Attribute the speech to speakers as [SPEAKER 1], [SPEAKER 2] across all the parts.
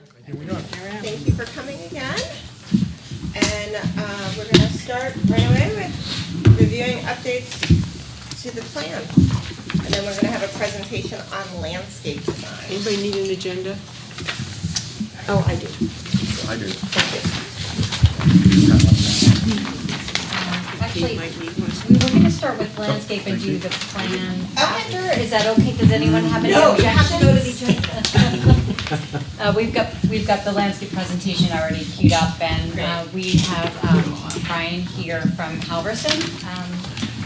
[SPEAKER 1] Thank you for coming again. And we're going to start right away with reviewing updates to the plan. And then we're going to have a presentation on landscape design.
[SPEAKER 2] Anybody need an agenda?
[SPEAKER 1] Oh, I do.
[SPEAKER 3] I do.
[SPEAKER 4] Actually,
[SPEAKER 2] Might need one.
[SPEAKER 4] we were going to start with landscape and do the plan after. Is that okay? Does anyone have any
[SPEAKER 1] No,
[SPEAKER 4] objections?
[SPEAKER 1] you have to go to the agenda.
[SPEAKER 4] We've got the landscape presentation already queued up, and we have Brian here from Halverson,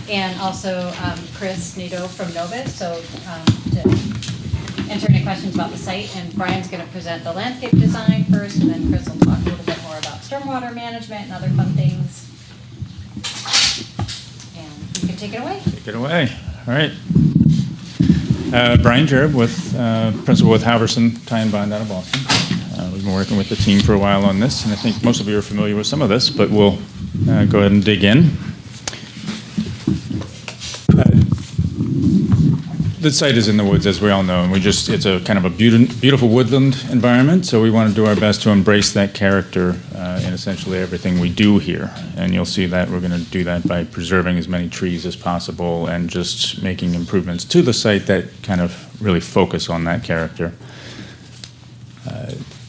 [SPEAKER 4] and also Chris Nadeau from Novus. So to answer any questions about the site, and Brian's going to present the landscape design first, and then Chris will talk a little bit more about stormwater management and other fun things. And you can take it away.
[SPEAKER 3] Take it away. All right. Brian Jareb, principal with Halverson Tie and Bond out of Boston. We've been working with the team for a while on this, and I think most of you are familiar with some of this, but we'll go ahead and dig in. The site is in the woods, as we all know, and it's a kind of a beautiful woodland environment, so we want to do our best to embrace that character in essentially everything we do here. And you'll see that we're going to do that by preserving as many trees as possible and just making improvements to the site that kind of really focus on that character.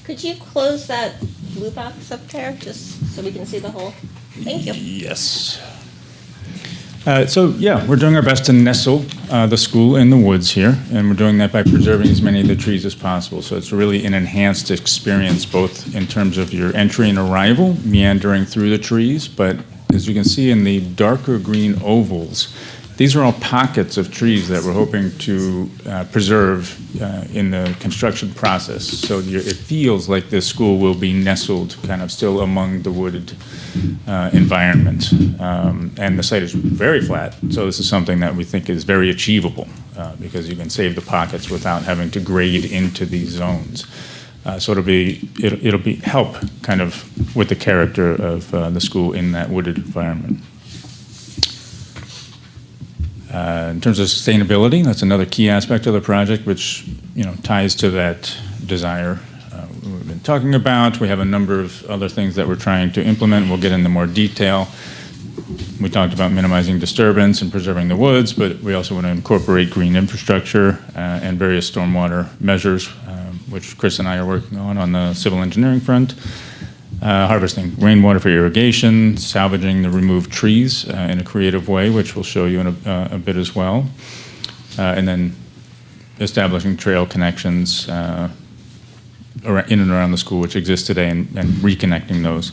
[SPEAKER 1] Could you close that blue box up there just so we can see the whole? Thank you.
[SPEAKER 3] Yes. We're doing our best to nestle the school in the woods here, and we're doing that by preserving as many of the trees as possible. So it's really an enhanced experience, both in terms of your entry and arrival, meandering through the trees, but as you can see in the darker green ovals, these are all pockets of trees that we're hoping to preserve in the construction process. So it feels like this school will be nestled kind of still among the wooded environment. And the site is very flat, so this is something that we think is very achievable because you can save the pockets without having to grade into these zones. So it'll be help kind of with the character of the school in that wooded environment. In terms of sustainability, that's another key aspect of the project, which ties to that desire we've been talking about. We have a number of other things that we're trying to implement. We'll get into more detail. We talked about minimizing disturbance and preserving the woods, but we also want to incorporate green infrastructure and various stormwater measures, which Chris and I are working on the civil engineering front. Harvesting rainwater for irrigation, salvaging the removed trees in a creative way, which we'll show you in a bit as well. And then establishing trail connections in and around the school, which exist today, and reconnecting those.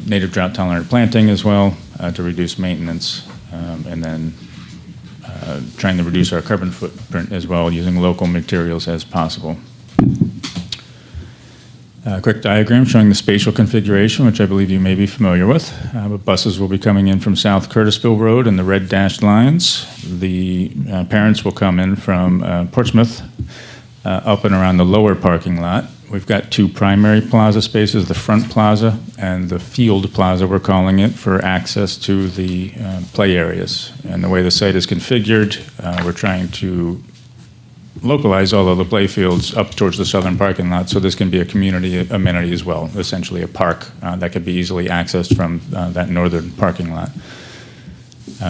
[SPEAKER 3] Native drought-tolerant planting as well to reduce maintenance, and then trying to reduce our carbon footprint as well, using local materials as possible. A quick diagram showing the spatial configuration, which I believe you may be familiar with. But buses will be coming in from South Curtisville Road in the red dashed lines. The parents will come in from Portsmouth up and around the lower parking lot. We've got two primary plaza spaces, the front plaza and the field plaza, we're calling it, for access to the play areas. And the way the site is configured, we're trying to localize all of the play fields up towards the southern parking lot, so this can be a community amenity as well, essentially a park that could be easily accessed from that northern parking lot.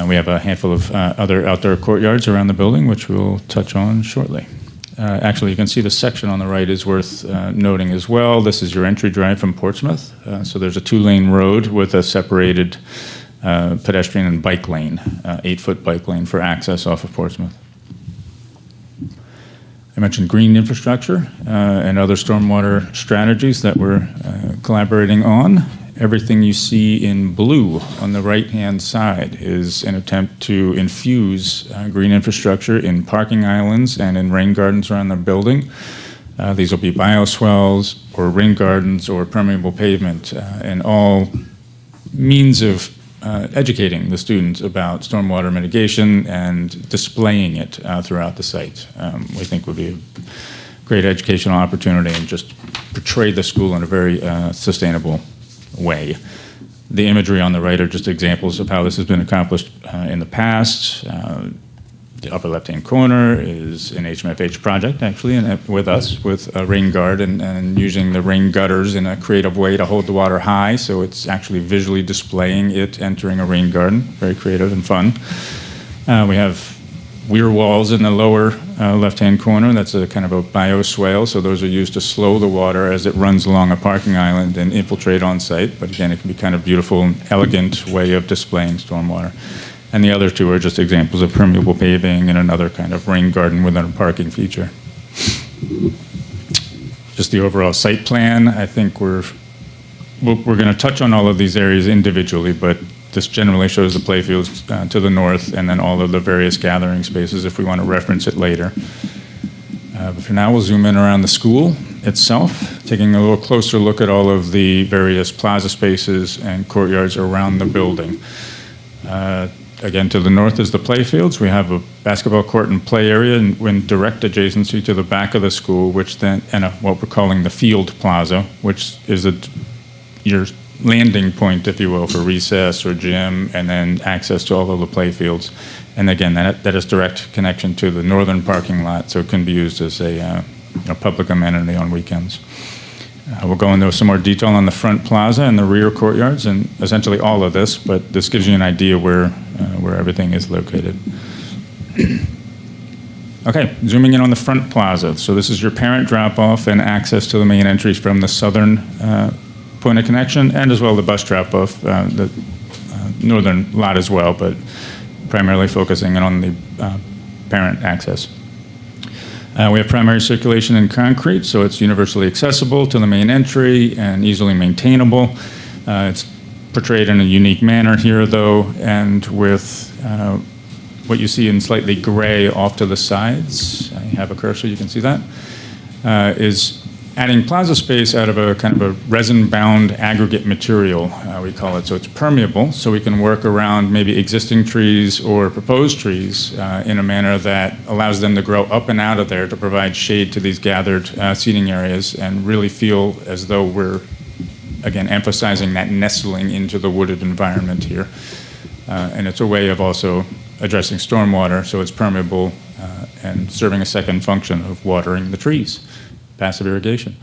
[SPEAKER 3] We have a handful of other outdoor courtyards around the building, which we'll touch on shortly. Actually, you can see the section on the right is worth noting as well. This is your entry drive from Portsmouth. So there's a 2-lane road with a separated pedestrian and bike lane, 8-foot bike lane for access off of Portsmouth. I mentioned green infrastructure and other stormwater strategies that we're collaborating on. Everything you see in blue on the right-hand side is an attempt to infuse green infrastructure in parking islands and in rain gardens around the building. These will be bioswales or rain gardens or permeable pavement, and all means of educating the students about stormwater mitigation and displaying it throughout the site. We think would be a great educational opportunity and just portray the school in a very sustainable way. The imagery on the right are just examples of how this has been accomplished in the past. The upper left-hand corner is an HMFH project, actually, and with us, with a rain guard and using the rain gutters in a creative way to hold the water high, so it's actually visually displaying it entering a rain garden. Very creative and fun. We have weir walls in the lower left-hand corner. That's a kind of a bioswale, so those are used to slow the water as it runs along a parking island and infiltrate on site. But again, it can be kind of beautiful and elegant way of displaying stormwater. And the other two are just examples of permeable paving and another kind of rain garden within a parking feature. Just the overall site plan, I think we're going to touch on all of these areas individually, but this generally shows the playfields to the north and then all of the various gathering spaces if we want to reference it later. But for now, we'll zoom in around the school itself, taking a little closer look at all of the various plaza spaces and courtyards around the building. Again, to the north is the playfields. We have a basketball court and play area in direct adjacency to the back of the school, which then, and what we're calling the field plaza, which is your landing point, if you will, for recess or gym, and then access to all of the playfields. And again, that is direct connection to the northern parking lot, so it can be used as a public amenity on weekends. We'll go into some more detail on the front plaza and the rear courtyards and essentially all of this, but this gives you an idea where everything is located. Okay, zooming in on the front plaza. So this is your parent drop-off and access to the main entries from the southern point of connection, and as well the bus drop-off, the northern lot as well, but primarily focusing on the parent access. We have primary circulation in concrete, so it's universally accessible to the main entry and easily maintainable. It's portrayed in a unique manner here, though, and with what you see in slightly gray off to the sides, I have a cursor, you can see that, is adding plaza space out of a kind of a resin-bound aggregate material, we call it. So it's permeable, so we can work around maybe existing trees or proposed trees in a manner that allows them to grow up and out of there to provide shade to these gathered seating areas and really feel as though we're, again, emphasizing that nestling into the wooded environment here. And it's a way of also addressing stormwater, so it's permeable and serving a second function of watering the trees. Passive irrigation.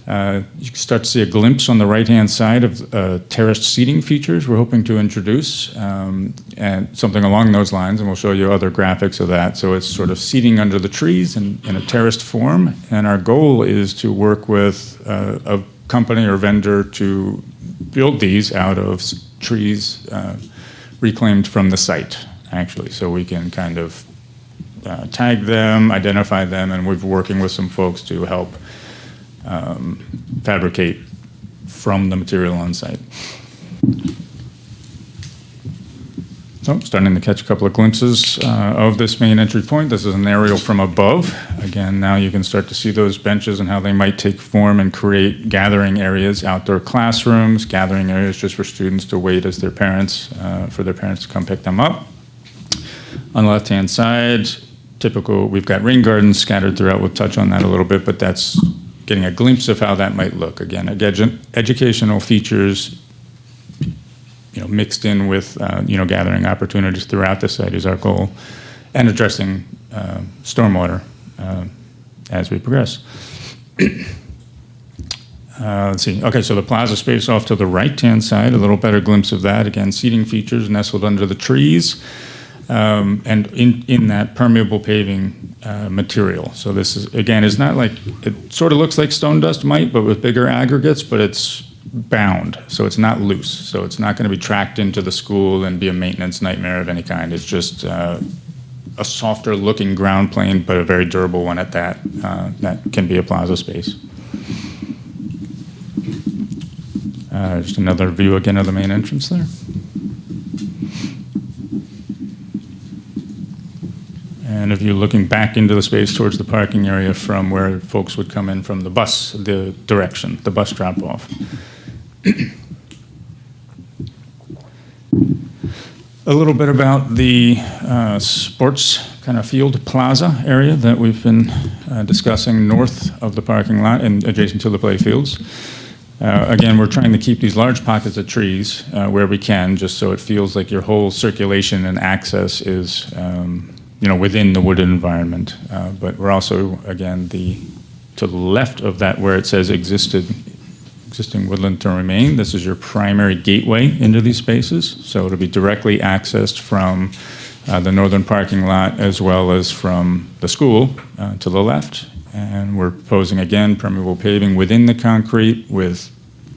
[SPEAKER 3] You can start to see a glimpse on the right-hand side of terraced seating features we're hoping to introduce, and something along those lines, and we'll show you other graphics of that. So it's sort of seating under the trees in a terraced form, and our goal is to work with a company or vendor to build these out of trees reclaimed from the site, actually. So we can kind of tag them, identify them, and we're working with some folks to help fabricate from the material on site. So starting to catch a couple of glimpses of this main entry point. This is an aerial from above. Again, now you can start to see those benches and how they might take form and create gathering areas, outdoor classrooms, gathering areas just for students to wait as their parents, for their parents to come pick them up. On the left-hand side, typical, we've got rain gardens scattered throughout. We'll touch on that a little bit, but that's getting a glimpse of how that might look. Again, educational features, mixed in with, gathering opportunities throughout the site is our goal, and addressing stormwater as we progress. Let's see. Okay, so the plaza space off to the right-hand side, a little better glimpse of that. Again, seating features nestled under the trees. And in that permeable paving material. So this is not like, it sort of looks like stone dust might, but with bigger aggregates, but it's bound, so it's not loose. So it's not going to be tracked into the school and be a maintenance nightmare of any kind. It's just a softer looking ground plane, but a very durable one at that, that can be a plaza space. Just another view again of the main entrance there. And if you're looking back into the space towards the parking area from where folks would come in from the bus, the direction, the bus drop-off. A little bit about the sports kind of field plaza area that we've been discussing north of the parking lot and adjacent to the playfields. Again, we're trying to keep these large pockets of trees where we can, just so it feels like your whole circulation and access is within the wooded environment. But we're also, again, to the left of that where it says existing woodland to remain, this is your primary gateway into these spaces. So it'll be directly accessed from the northern parking lot as well as from the school to the left. And we're proposing, again, permeable paving within the concrete with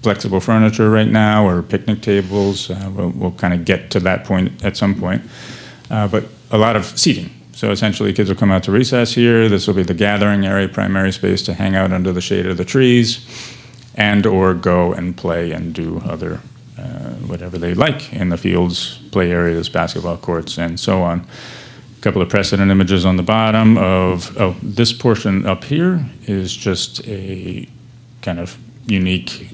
[SPEAKER 3] flexible furniture right now, or picnic tables. We'll kind of get to that point at some point. But a lot of seating. So essentially, kids will come out to recess here. This will be the gathering area, primary space to hang out under the shade of the trees, and or go and play and do other whatever they like in the fields, play areas, basketball courts, and so on. A couple of precedent images on the bottom of, this portion up here is just a kind of unique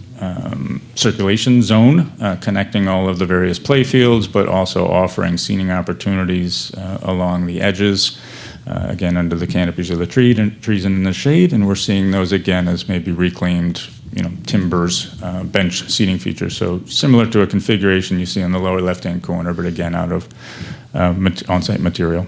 [SPEAKER 3] circulation zone connecting all of the various play fields, but also offering seating opportunities along the edges, again, under the canopies of the trees and in the shade, and we're seeing those again as maybe reclaimed timbers, bench seating features. So similar to a configuration you see in the lower left-hand corner, but again, out of on-site material.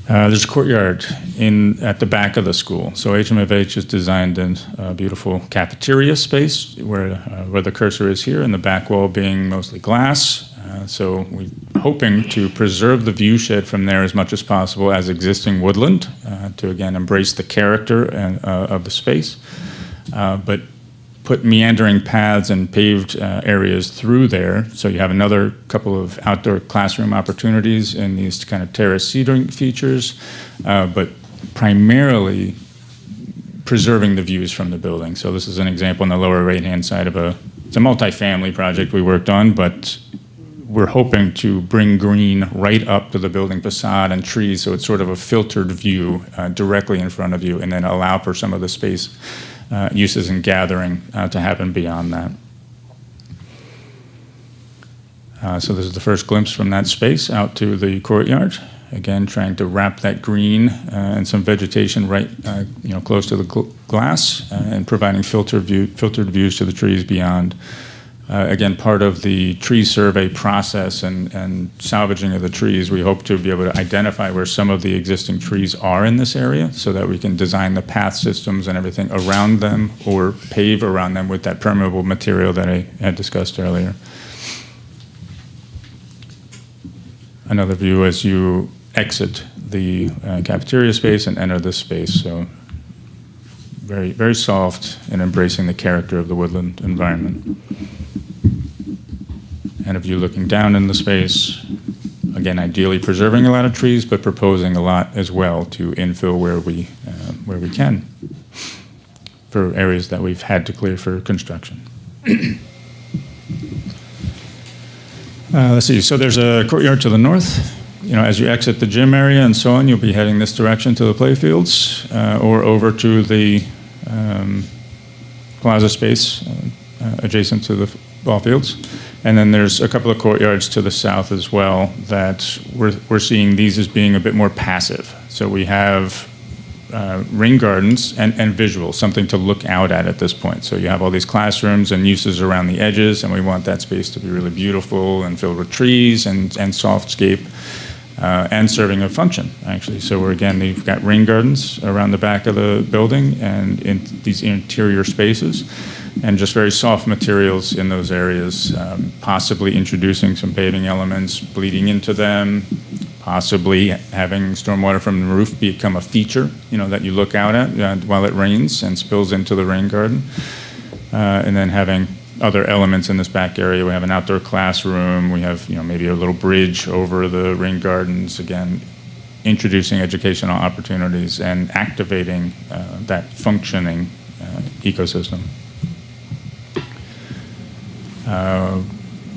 [SPEAKER 3] There's a courtyard at the back of the school. So HMFH has designed a beautiful cafeteria space where the cursor is here, and the back wall being mostly glass. So we're hoping to preserve the view shed from there as much as possible as existing woodland to, again, embrace the character of the space, but put meandering paths and paved areas through there. So you have another couple of outdoor classroom opportunities in these kind of terrace seating features, but primarily preserving the views from the building. So this is an example on the lower right-hand side of it's a multifamily project we worked on, but we're hoping to bring green right up to the building facade and trees, so it's sort of a filtered view directly in front of you, and then allow for some of the space uses and gathering to happen beyond that. So this is the first glimpse from that space out to the courtyard. Again, trying to wrap that green and some vegetation right, close to the glass, and providing filtered views to the trees beyond. Again, part of the tree survey process and salvaging of the trees, we hope to be able to identify where some of the existing trees are in this area so that we can design the path systems and everything around them, or pave around them with that permeable material that I had discussed earlier. Another view as you exit the cafeteria space and enter this space. So very, very soft and embracing the character of the woodland environment. And a view looking down in the space, again, ideally preserving a lot of trees, but proposing a lot as well to infill where we can for areas that we've had to clear for construction. Let's see, so there's a courtyard to the north. As you exit the gym area and so on, you'll be heading this direction to the playfields or over to the plaza space adjacent to the ball fields. And then there's a couple of courtyards to the south as well that we're seeing these as being a bit more passive. So we have rain gardens and visuals, something to look out at this point. So you have all these classrooms and uses around the edges, and we want that space to be really beautiful and filled with trees and softscape and serving a function, actually. So we've got rain gardens around the back of the building and in these interior spaces, and just very soft materials in those areas, possibly introducing some paving elements, bleeding into them, possibly having stormwater from the roof become a feature, that you look out at while it rains and spills into the rain garden. And then having other elements in this back area. We have an outdoor classroom. We have, maybe a little bridge over the rain gardens, again, introducing educational opportunities and activating that functioning ecosystem.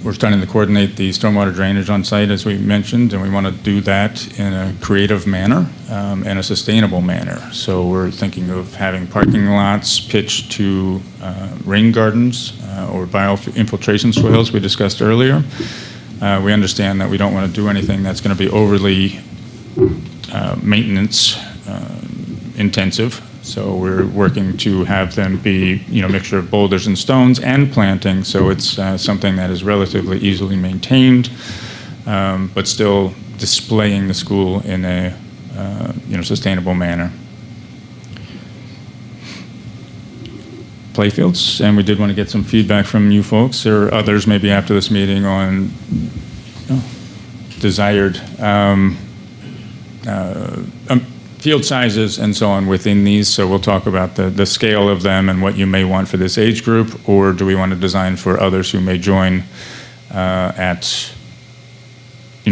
[SPEAKER 3] We're starting to coordinate the stormwater drainage on site, as we mentioned, and we want to do that in a creative manner and a sustainable manner. So we're thinking of having parking lots pitched to rain gardens or bio-infiltration swales we discussed earlier. We understand that we don't want to do anything that's going to be overly maintenance intensive. So we're working to have them be, a mixture of boulders and stones and planting, so it's something that is relatively easily maintained, but still displaying the school in a sustainable manner. Playfields, and we did want to get some feedback from you folks or others maybe after this meeting on desired field sizes and so on within these. So we'll talk about the scale of them and what you may want for this age group, or do we want to design for others who may join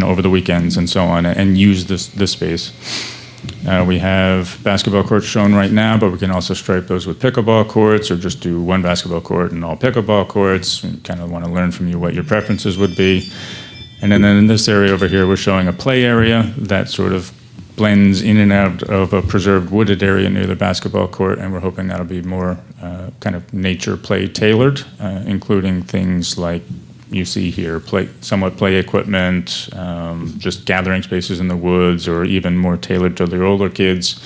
[SPEAKER 3] over the weekends and so on and use this space. We have basketball courts shown right now, but we can also stripe those with pickleball courts or just do one basketball court and all pickleball courts. We kind of want to learn from you what your preferences would be. And then in this area over here, we're showing a play area that sort of blends in and out of a preserved wooded area near the basketball court, and we're hoping that'll be more kind of nature play tailored, including things like you see here, somewhat play equipment, just gathering spaces in the woods, or even more tailored to the older kids,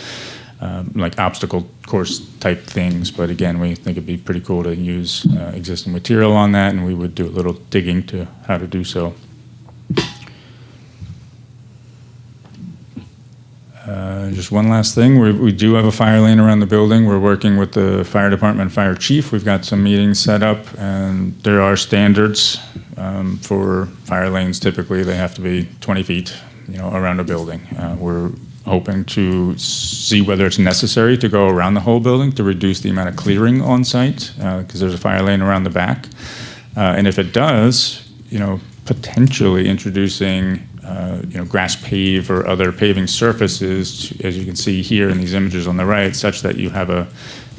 [SPEAKER 3] like obstacle course type things. But again, we think it'd be pretty cool to use existing material on that, and we would do a little digging to how to do so. Just one last thing, we do have a fire lane around the building. We're working with the fire department and fire chief. We've got some meetings set up, and there are standards for fire lanes. Typically, they have to be 20 feet, around a building. We're hoping to see whether it's necessary to go around the whole building to reduce the amount of clearing on site, because there's a fire lane around the back. And if it does, potentially introducing grass pave or other paving surfaces, as you can see here in these images on the right, such that you have a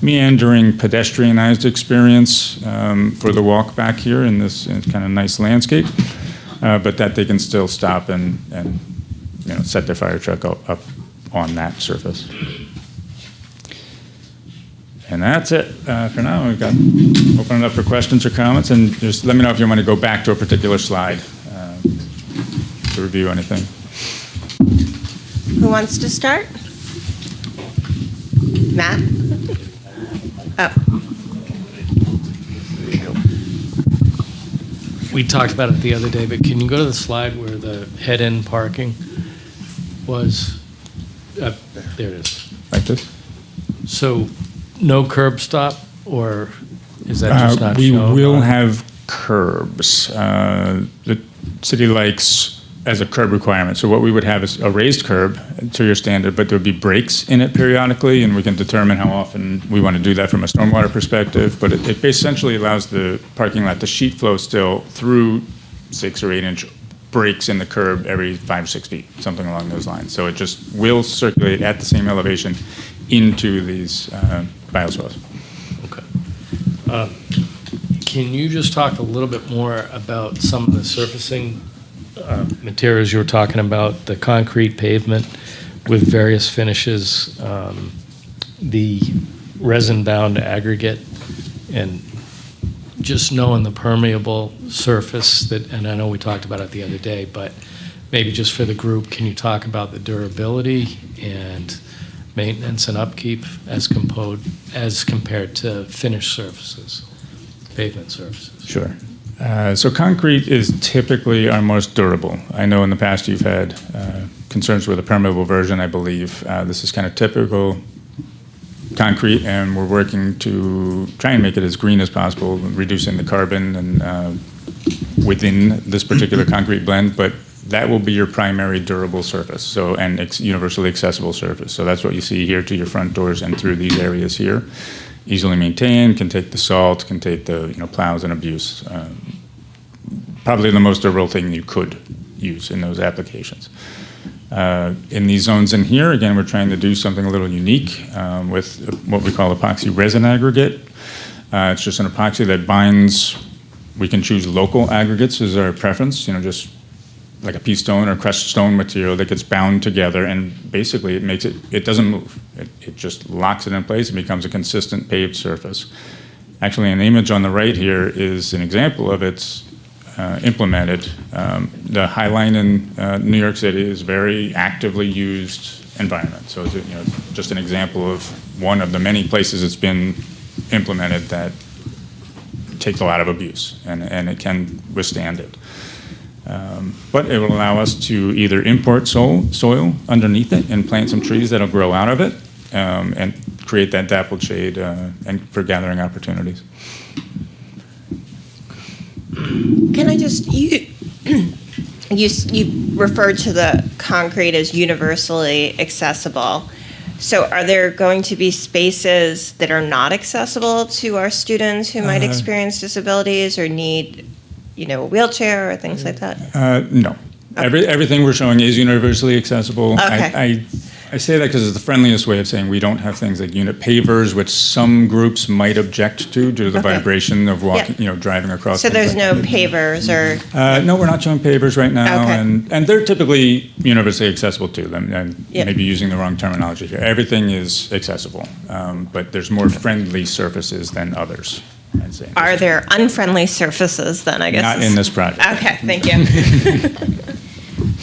[SPEAKER 3] meandering pedestrianized experience for the walk back here in this kind of nice landscape, but that they can still stop and set their fire truck up on that surface. And that's it for now. We've got open it up for questions or comments, and just let me know if you want to go back to a particular slide to review anything.
[SPEAKER 1] Who wants to start? Matt? Oh.
[SPEAKER 2] We talked about it the other day, but can you go to the slide where the head-in parking was? There it is.
[SPEAKER 3] Like this?
[SPEAKER 2] So no curb stop, or is that just not
[SPEAKER 3] we
[SPEAKER 2] shown?
[SPEAKER 3] will have curbs. The city likes as a curb requirement. So what we would have is a raised curb to your standard, but there would be breaks in it periodically, and we can determine how often we want to do that from a stormwater perspective. But it essentially allows the parking lot to sheet flow still through 6 or 8 inch breaks in the curb every 5 or 6 feet, something along those lines. So it just will circulate at the same elevation into these bioswales.
[SPEAKER 2] Okay. Can you just talk a little bit more about some of the surfacing materials you were talking about, the concrete pavement with various finishes, the resin-bound aggregate, and just knowing the permeable surface that, and I know we talked about it the other day, but maybe just for the group, can you talk about the durability and maintenance and upkeep as compared to finished surfaces, pavement surfaces?
[SPEAKER 3] Sure. So concrete is typically our most durable. I know in the past you've had concerns with a permeable version, I believe. This is kind of typical concrete, and we're working to try and make it as green as possible, reducing the carbon and within this particular concrete blend, but that will be your primary durable surface, and universally accessible surface. So that's what you see here to your front doors and through these areas here. Easily maintained, can take the salt, can take the plows and abuse. Probably the most durable thing you could use in those applications. In these zones in here, again, we're trying to do something a little unique with what we call epoxy resin aggregate. It's just an epoxy that binds. We can choose local aggregates as our preference, just like a pea stone or crushed stone material that gets bound together, and basically it doesn't move. It just locks it in place and becomes a consistent paved surface. Actually, an image on the right here is an example of its implemented. The High Line in New York City is a very actively used environment. So it's just an example of one of the many places it's been implemented that takes a lot of abuse, and it can withstand it. But it will allow us to either import soil underneath it and plant some trees that'll grow out of it, and create that dappled shade and for gathering opportunities.
[SPEAKER 1] Can I just, you referred to the concrete as universally accessible. So are there going to be spaces that are not accessible to our students who might experience disabilities or need, a wheelchair or things like that?
[SPEAKER 3] No. Everything we're showing is universally accessible.
[SPEAKER 1] Okay.
[SPEAKER 3] I say that because it's the friendliest way of saying we don't have things like unit pavers, which some groups might object to due to the
[SPEAKER 1] Okay.
[SPEAKER 3] vibration of walking, driving across.
[SPEAKER 1] So
[SPEAKER 3] things
[SPEAKER 1] there's
[SPEAKER 3] like
[SPEAKER 1] no pavers or,
[SPEAKER 3] No, we're not showing pavers right now,
[SPEAKER 1] Okay.
[SPEAKER 3] and they're typically universally accessible to them. And
[SPEAKER 1] Yep.
[SPEAKER 3] maybe using the wrong terminology here. Everything is accessible, but there's more friendly surfaces than others, I'd say.
[SPEAKER 1] are there unfriendly surfaces then, I guess?
[SPEAKER 3] Not in this project.
[SPEAKER 1] Okay, thank you.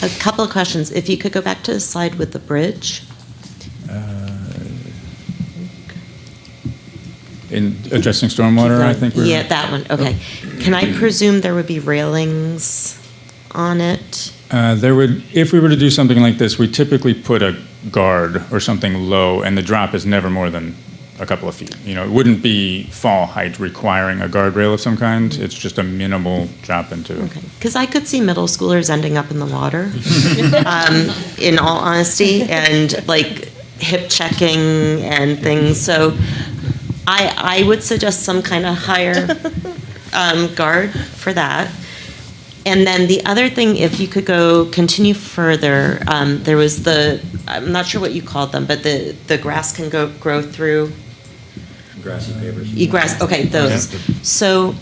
[SPEAKER 5] A couple of questions. If you could go back to the slide with the bridge.
[SPEAKER 3] In addressing stormwater, I think we're.
[SPEAKER 5] Yeah, that one, okay. Can I presume there would be railings on it?
[SPEAKER 3] There would, if we were to do something like this, we typically put a guard or something low, and the drop is never more than a couple of feet. It wouldn't be fall height requiring a guardrail of some kind. It's just a minimal drop into.
[SPEAKER 5] Okay, because I could see middle schoolers ending up in the water, in all honesty, and like hip checking and things. So I would suggest some kind of higher guard for that. And then the other thing, if you could continue further, there was I'm not sure what you called them, but the grass can grow through.
[SPEAKER 6] Grassy pavers.
[SPEAKER 5] Grass, okay, those. So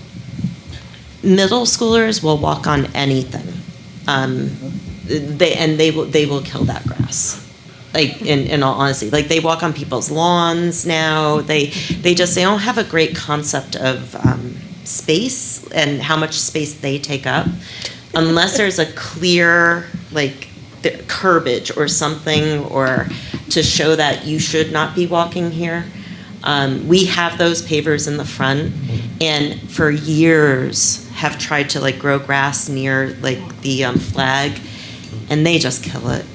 [SPEAKER 5] middle schoolers will walk on anything. They will kill that grass. Like in all honesty, like they walk on people's lawns now. They don't have a great concept of space and how much space they take up, unless there's a clear the curbage or something, or to show that you should not be walking here. We have those pavers in the front, and for years have tried to grow grass near the flag, and they just kill it.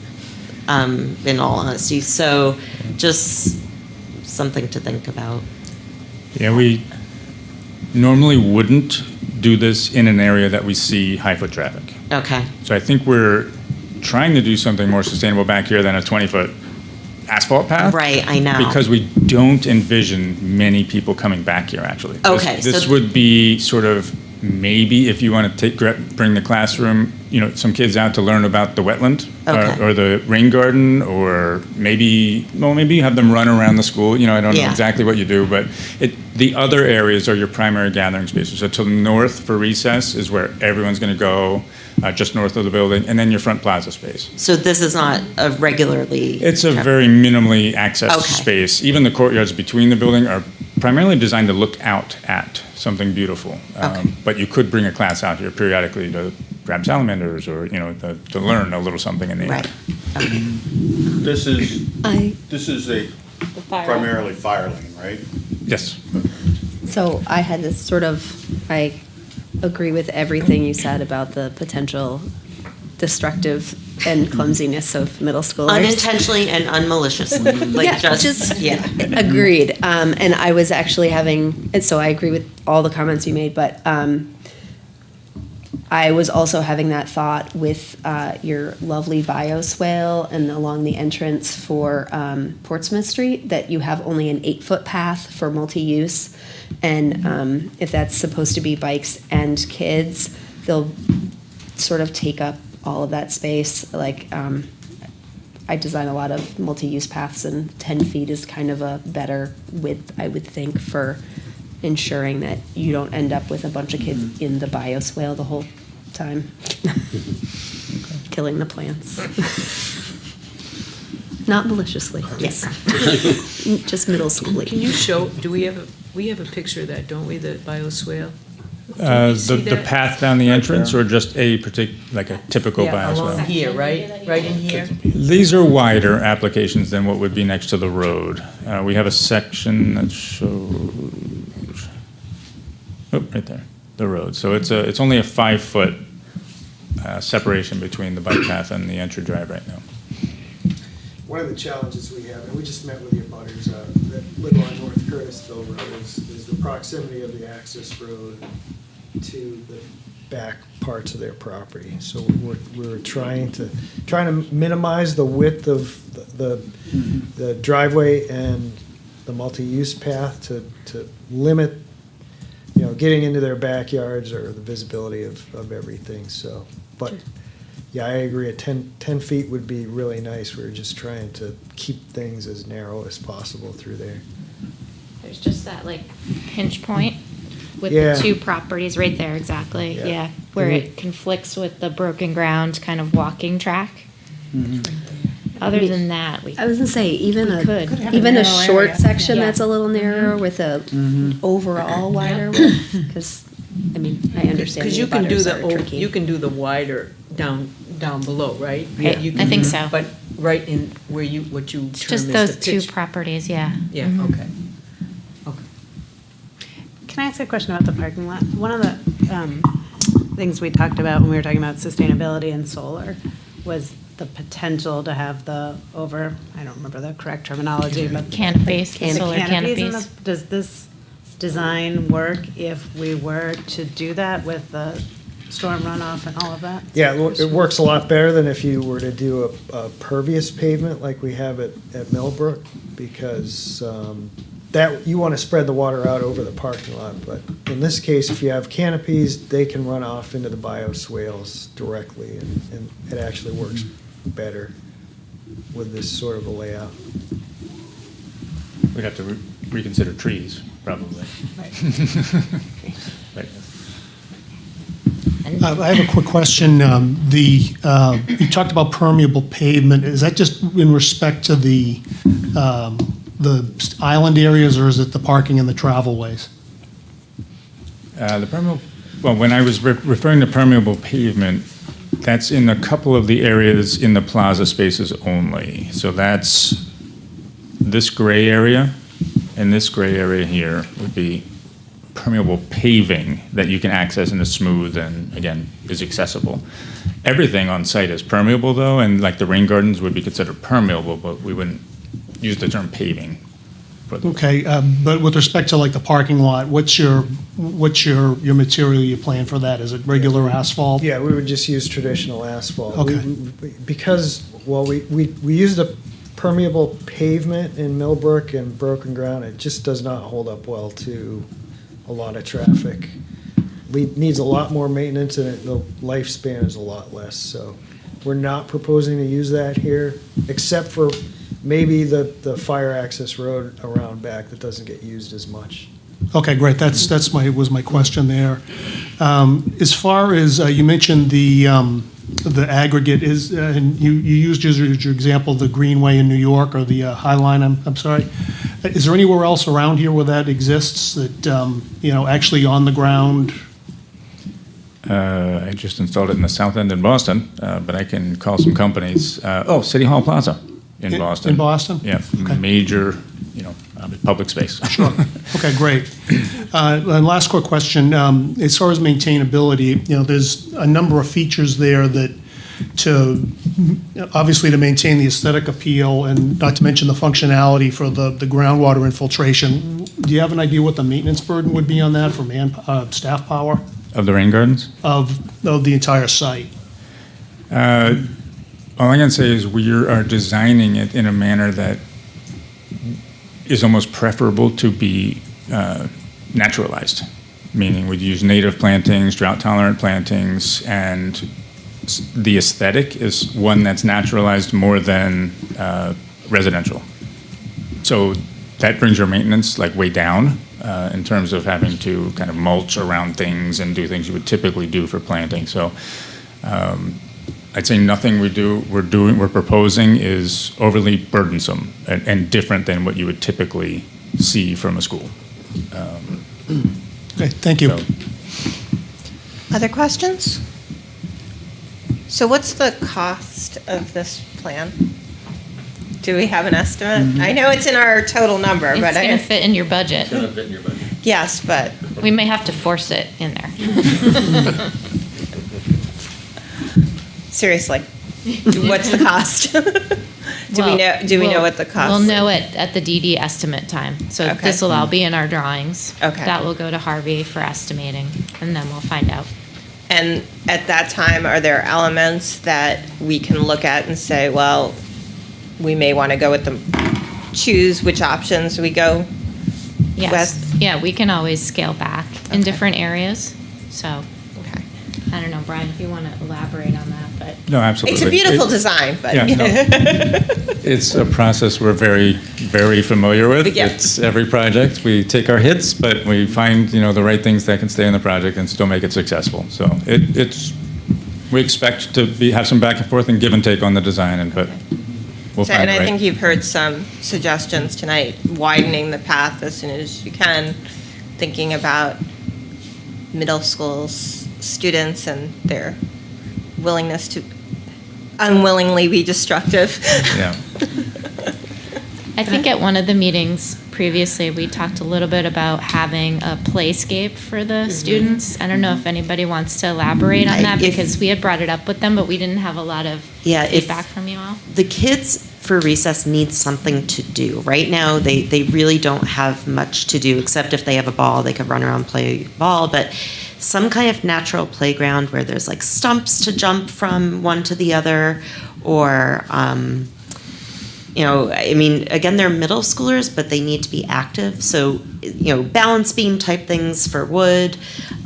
[SPEAKER 5] In all honesty, so just something to think about.
[SPEAKER 3] Yeah, we normally wouldn't do this in an area that we see high foot traffic.
[SPEAKER 5] Okay.
[SPEAKER 3] So I think we're trying to do something more sustainable back here than a 20-foot asphalt path.
[SPEAKER 5] Right, I know.
[SPEAKER 3] Because we don't envision many people coming back here, actually.
[SPEAKER 5] Okay,
[SPEAKER 3] This
[SPEAKER 5] so-
[SPEAKER 3] would be sort of maybe if you want to bring the classroom, some kids out to learn about the wetland
[SPEAKER 5] Okay.
[SPEAKER 3] or the rain garden, or maybe you have them run around the school. I don't know
[SPEAKER 5] Yeah.
[SPEAKER 3] exactly what you do, but the other areas are your primary gathering spaces. So to the north for recess is where everyone's going to go, just north of the building, and then your front plaza space.
[SPEAKER 5] So this is not a regularly.
[SPEAKER 3] It's a very minimally accessed
[SPEAKER 5] Okay.
[SPEAKER 3] space. Even the courtyards between the building are primarily designed to look out at something beautiful.
[SPEAKER 5] Okay.
[SPEAKER 3] But you could bring a class out here periodically to grab salamanders or, to learn a little something in the
[SPEAKER 5] Right.
[SPEAKER 3] air.
[SPEAKER 5] Okay.
[SPEAKER 6] This is a primarily fire lane, right?
[SPEAKER 3] Yes.
[SPEAKER 7] So I had this I agree with everything you said about the potential destructive and clumsiness of middle schoolers.
[SPEAKER 5] Unintentionally and unmaliciously, yeah.
[SPEAKER 7] Agreed. And I was actually so I agree with all the comments you made, but I was also having that thought with your lovely bioswale and along the entrance for Portsmouth Street, that you have only an 8-foot path for multi-use. And if that's supposed to be bikes and kids, they'll sort of take up all of that space. I design a lot of multi-use paths, and 10 feet is kind of a better width, I would think, for ensuring that you don't end up with a bunch of kids in the bioswale the whole time, killing the plants. Not maliciously, yes. Just middle schooly.
[SPEAKER 8] Can you show, we have a picture of that, don't we, the bioswale? see
[SPEAKER 3] The
[SPEAKER 8] that?
[SPEAKER 3] path down the entrance, or just a typical
[SPEAKER 8] Yeah, along
[SPEAKER 3] bioswale?
[SPEAKER 8] here, right in here?
[SPEAKER 3] These are wider applications than what would be next to the road. We have a section that shows, right there, the road. So it's only a 5-foot separation between the bike path and the entry drive right now.
[SPEAKER 9] One of the challenges we have, and we just met with the abutters that live on North Curtisville Road, is the proximity of the access road to the back parts of their property. So we're trying to minimize the width of the driveway and the multi-use path to limit, getting into their backyards or the visibility of everything. So, but yeah, I agree. 10 feet would be really nice. We're just trying to keep things as narrow as possible through there.
[SPEAKER 10] There's just that like pinch point with
[SPEAKER 9] Yeah.
[SPEAKER 10] the two properties right there, exactly.
[SPEAKER 9] Yeah.
[SPEAKER 10] Yeah, where
[SPEAKER 9] Mhm.
[SPEAKER 10] it conflicts with the broken ground kind of walking track. Other than that, we
[SPEAKER 7] I was gonna say, even
[SPEAKER 10] We could.
[SPEAKER 7] a,
[SPEAKER 10] Could have
[SPEAKER 7] even
[SPEAKER 10] a
[SPEAKER 7] a
[SPEAKER 10] narrow
[SPEAKER 7] short
[SPEAKER 10] area.
[SPEAKER 7] section
[SPEAKER 10] Yeah.
[SPEAKER 7] that's a little narrower with a overall wider width, because, I mean, I understand
[SPEAKER 8] Because
[SPEAKER 7] the
[SPEAKER 8] you can do
[SPEAKER 7] butters
[SPEAKER 8] the,
[SPEAKER 7] are tricky.
[SPEAKER 8] you can do the wider down below, right?
[SPEAKER 10] Yeah,
[SPEAKER 8] You
[SPEAKER 10] I
[SPEAKER 8] can-
[SPEAKER 10] think so.
[SPEAKER 8] But right in where what you term
[SPEAKER 10] it's
[SPEAKER 8] as
[SPEAKER 10] just
[SPEAKER 8] the
[SPEAKER 10] those two
[SPEAKER 8] pitch.
[SPEAKER 10] properties, yeah.
[SPEAKER 8] Yeah,
[SPEAKER 10] Mhm.
[SPEAKER 8] okay.
[SPEAKER 11] Can I ask a question about the parking lot? One of the things we talked about when we were talking about sustainability and solar was the potential to have I don't remember the correct terminology, but.
[SPEAKER 10] Canopies,
[SPEAKER 11] the
[SPEAKER 10] solar
[SPEAKER 11] in
[SPEAKER 10] canopies.
[SPEAKER 11] Does this design work if we were to do that with the storm runoff and all of that?
[SPEAKER 9] Yeah, it works a lot better than if you were to do a pervious pavement like we have at Millbrook, because that, you want to spread the water out over the parking lot. But in this case, if you have canopies, they can run off into the bioswales directly, and it actually works better with this sort of a layout.
[SPEAKER 3] We'd have to reconsider trees, probably. Right.
[SPEAKER 12] I have a quick question. You talked about permeable pavement. Is that just in respect to the island areas, or is it the parking and the travel ways?
[SPEAKER 3] The permeable, well, when I was referring to permeable pavement, that's in a couple of the areas in the plaza spaces only. So that's this gray area and this gray area here would be permeable paving that you can access and is smooth and, again, is accessible. Everything on site is permeable, though, and like the rain gardens would be considered permeable, but we wouldn't use the term paving for those.
[SPEAKER 12] Okay, but with respect to like the parking lot, what's your material you plan for that? Is it regular asphalt?
[SPEAKER 9] Yeah, we would just use traditional asphalt.
[SPEAKER 12] Okay.
[SPEAKER 9] Because, well, we use the permeable pavement in Millbrook and broken ground, it just does not hold up well to a lot of traffic. It needs a lot more maintenance, and the lifespan is a lot less, so we're not proposing to use that here, except for maybe the fire access road around back that doesn't get used as much.
[SPEAKER 12] Okay, great. Was my question there. As far as you mentioned the aggregate is, and you used as your example the Greenway in New York, or the High Line. I'm sorry. Is there anywhere else around here where that exists that actually on the ground?
[SPEAKER 3] I just installed it in the south end in Boston, but I can call some companies. City Hall Plaza in Boston.
[SPEAKER 12] In Boston?
[SPEAKER 3] Yeah,
[SPEAKER 12] Okay.
[SPEAKER 3] major, public space.
[SPEAKER 12] Sure. Okay, great. And last quick question, as far as maintainability, there's a number of features there that obviously to maintain the aesthetic appeal, and not to mention the functionality for the groundwater infiltration. Do you have an idea what the maintenance burden would be on that for staff power
[SPEAKER 3] Of the rain gardens?
[SPEAKER 12] of the entire site?
[SPEAKER 3] All I can say is we are designing it in a manner that is almost preferable to be naturalized, meaning we'd use native plantings, drought-tolerant plantings, and the aesthetic is one that's naturalized more than residential. So that brings your maintenance like way down in terms of having to kind of mulch around things and do things you would typically do for planting. So I'd say nothing we're proposing is overly burdensome and different than what you would typically see from a school.
[SPEAKER 12] Okay, thank you.
[SPEAKER 3] So-
[SPEAKER 1] Other questions? So what's the cost of this plan? Do we have an estimate? I know it's in our total number,
[SPEAKER 10] It's
[SPEAKER 1] but
[SPEAKER 10] gonna fit in your budget.
[SPEAKER 1] yes, but
[SPEAKER 10] We may have to force it in there.
[SPEAKER 1] Seriously, what's the cost? Do we know what the cost?
[SPEAKER 10] We'll know it at the DD estimate time. So
[SPEAKER 1] Okay.
[SPEAKER 10] this will all be in our drawings.
[SPEAKER 1] Okay.
[SPEAKER 10] That will go to Harvey for estimating, and then we'll find out.
[SPEAKER 1] And at that time, are there elements that we can look at and say, well, we may want to go with choose which options we go
[SPEAKER 10] Yes.
[SPEAKER 1] with?
[SPEAKER 10] Yeah, we can always scale back in
[SPEAKER 1] Okay.
[SPEAKER 10] different areas. So
[SPEAKER 1] Okay.
[SPEAKER 10] I don't know, Brian, if you want to elaborate on that, but.
[SPEAKER 3] No, absolutely.
[SPEAKER 1] It's a beautiful
[SPEAKER 3] It-
[SPEAKER 1] design, but.
[SPEAKER 3] Yeah, no. It's a process we're very, very familiar with.
[SPEAKER 1] Yeah.
[SPEAKER 3] It's every project. We take our hits, but we find, the right things that can stay in the project and still make it successful. So we expect to have some back and forth and give and take on the design, but we'll
[SPEAKER 1] So,
[SPEAKER 3] find
[SPEAKER 1] and
[SPEAKER 3] it
[SPEAKER 1] I
[SPEAKER 3] right.
[SPEAKER 1] think you've heard some suggestions tonight, widening the path as soon as you can, thinking about middle school students and their willingness to unwillingly be destructive.
[SPEAKER 3] Yeah.
[SPEAKER 10] I think at one of the meetings previously, we talked a little bit about having a playscape for the students. I don't know if anybody wants to elaborate on that,
[SPEAKER 5] If-
[SPEAKER 10] because we had brought it up with them, but we didn't have a lot of
[SPEAKER 5] Yeah, if-
[SPEAKER 10] feedback from you all.
[SPEAKER 5] The kids for recess need something to do. Right now, they really don't have much to do, except if they have a ball, they could run around and play ball, but some kind of natural playground where there's like stumps to jump from one to the other, or, again, they're middle schoolers, but they need to be active. So, balance beam type things for wood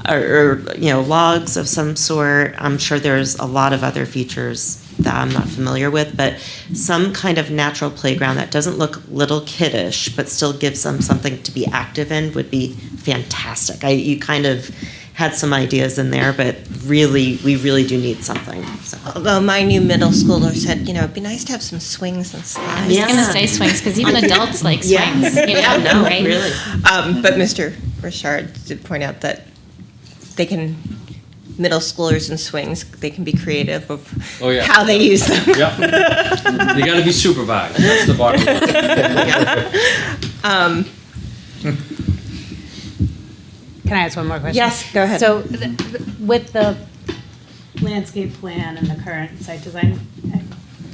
[SPEAKER 5] or logs of some sort. I'm sure there's a lot of other features that I'm not familiar with, but some kind of natural playground that doesn't look little kiddish, but still gives them something to be active in would be fantastic. You kind of had some ideas in there, but we really do need something. So.
[SPEAKER 1] Although my new middle schooler said, it'd be nice to have some swings and slides.
[SPEAKER 10] I was going to say swings, because even adults like
[SPEAKER 5] Yeah.
[SPEAKER 10] swings.
[SPEAKER 5] Yeah, no,
[SPEAKER 10] right?
[SPEAKER 5] really.
[SPEAKER 1] But Mr. Richard did point out that middle schoolers and swings, they can be creative of
[SPEAKER 2] Oh, yeah.
[SPEAKER 1] how they use them.
[SPEAKER 2] Yep. They got to be supervised. That's the bottom line.
[SPEAKER 11] Can I ask one more question?
[SPEAKER 1] Yes, go ahead.
[SPEAKER 11] So with the landscape plan and the current site design,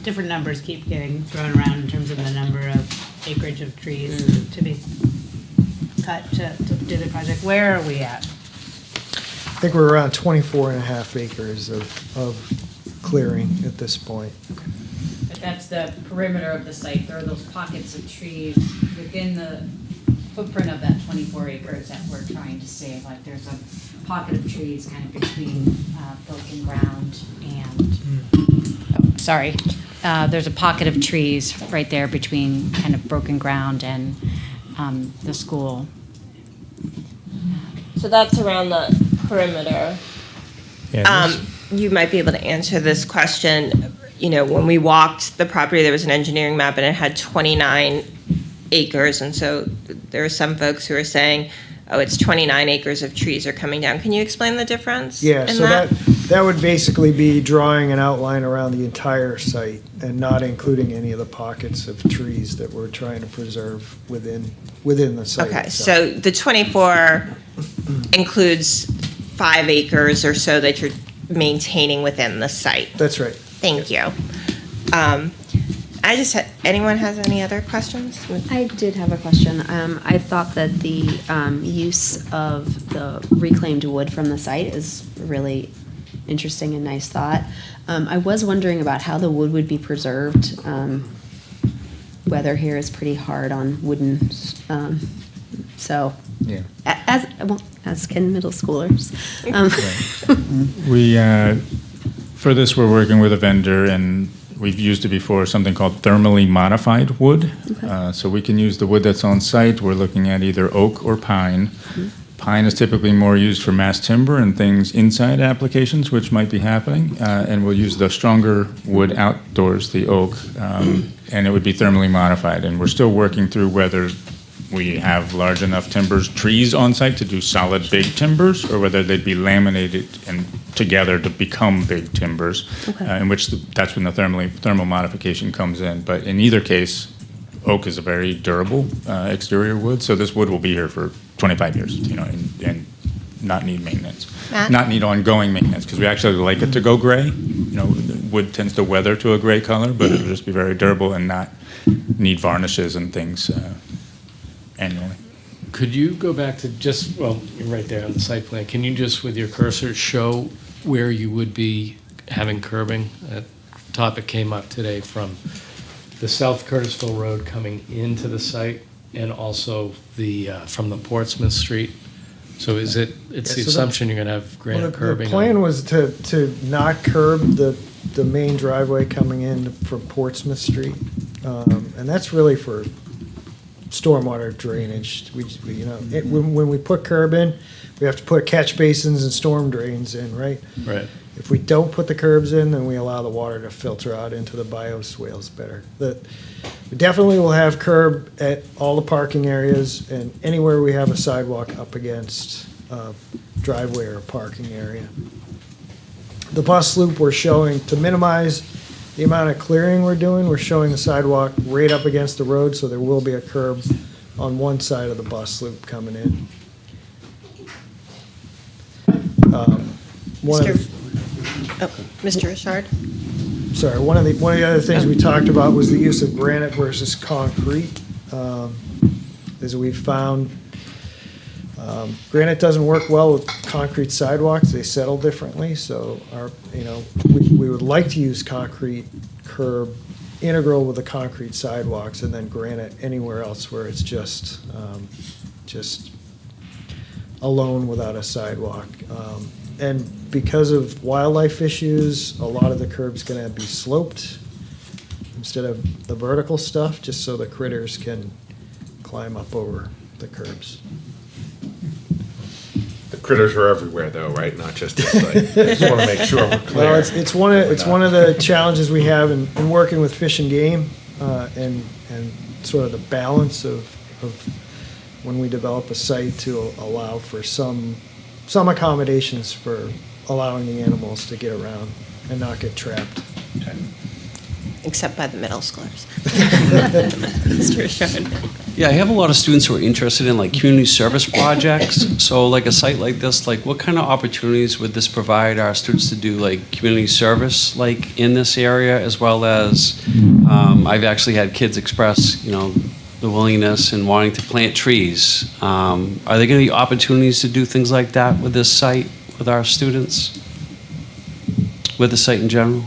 [SPEAKER 11] different numbers keep getting thrown around in terms of the number of acreage of trees to be cut to do the project. Where are we at?
[SPEAKER 9] I think we're around 24 and a half acres of clearing at this point.
[SPEAKER 13] But that's the perimeter of the site. There are those pockets of trees within the footprint of that 24 acres that we're trying to save. Like there's a pocket of trees kind of between broken ground and, there's a pocket of trees right there between kind of broken ground and the school.
[SPEAKER 1] So that's around the perimeter. You might be able to answer this question. When we walked the property, there was an engineering map and it had 29 acres. And so there are some folks who are saying, oh, it's 29 acres of trees are coming down. Can you explain the difference?
[SPEAKER 9] Yeah,
[SPEAKER 1] in
[SPEAKER 9] so that would basically be drawing an outline around the entire site and not including any of the pockets of trees that we're trying to preserve within the site.
[SPEAKER 1] Okay,
[SPEAKER 9] itself.
[SPEAKER 1] so the 24 includes 5 acres or so that you're maintaining within the site.
[SPEAKER 9] That's right.
[SPEAKER 1] Thank you. Anyone has any other questions?
[SPEAKER 7] I did have a question. I thought that the use of the reclaimed wood from the site is really interesting and nice thought. I was wondering about how the wood would be preserved. Weather here is pretty hard on wooden, so
[SPEAKER 3] Yeah.
[SPEAKER 7] as can middle schoolers.
[SPEAKER 3] For this, we're working with a vendor, and we've used it before, something called thermally modified wood. So we can use the wood that's on site. We're looking at either oak or pine. Pine is typically more used for mass timber and things inside applications, which might be happening. And we'll use the stronger wood outdoors, the oak, and it would be thermally modified. And we're still working through whether we have large enough trees on site to do solid big timbers, or whether they'd be laminated and together to become big timbers, in which that's when the thermal modification comes in. But in either case, oak is a very durable exterior wood, so this wood will be here for 25 years, and not need maintenance.
[SPEAKER 1] Matt?
[SPEAKER 3] Not need ongoing maintenance, because we actually like it to go gray. wood tends to weather to a gray color, but it'll just be very durable and not need varnishes and things annually.
[SPEAKER 2] Could you go back to just, well, you're right there on the site plan. Can you just, with your cursor, show where you would be having curbing? That topic came up today from the South Curtisville Road coming into the site and also the, from the Portsmouth Street. So is it, it's the
[SPEAKER 9] so
[SPEAKER 2] assumption you're going to have granite curbing?
[SPEAKER 9] The plan was to not curb the main driveway coming in from Portsmouth Street. And that's really for stormwater drainage. When we put curb in, we have to put catch basins and storm drains in, right?
[SPEAKER 2] Right.
[SPEAKER 9] If we don't put the curbs in, then we allow the water to filter out into the bioswales better. We definitely will have curb at all the parking areas and anywhere we have a sidewalk up against a driveway or parking area. The bus loop we're showing, to minimize the amount of clearing we're doing, we're showing the sidewalk right up against the road, so there will be a curb on one side of the bus loop coming in.
[SPEAKER 1] Mr. Richard?
[SPEAKER 9] Sorry, one of the other things we talked about was the use of granite versus concrete. As we've found, granite doesn't work well with concrete sidewalks. They settle differently. So we would like to use concrete curb integral with the concrete sidewalks, and then granite anywhere else where it's just alone without a sidewalk. And because of wildlife issues, a lot of the curb's gonna be sloped instead of the vertical stuff, just so the critters can climb up over the curbs.
[SPEAKER 14] The critters are everywhere though, right? Not just this site. I just want to make sure we're clear.
[SPEAKER 9] Well, it's one of the challenges we have in working with Fish and Game, and sort of the balance of when we develop a site to allow for some accommodations for allowing the animals to get around and not get trapped.
[SPEAKER 1] Except by the middle schoolers. Mr. Richard?
[SPEAKER 15] Yeah, I have a lot of students who are interested in like community service projects. So like a site like this, like what kind of opportunities would this provide our students to do like community service like in this area, as well as I've actually had kids express, the willingness and wanting to plant trees. Are there going to be opportunities to do things like that with this site, with our students, with the site in general?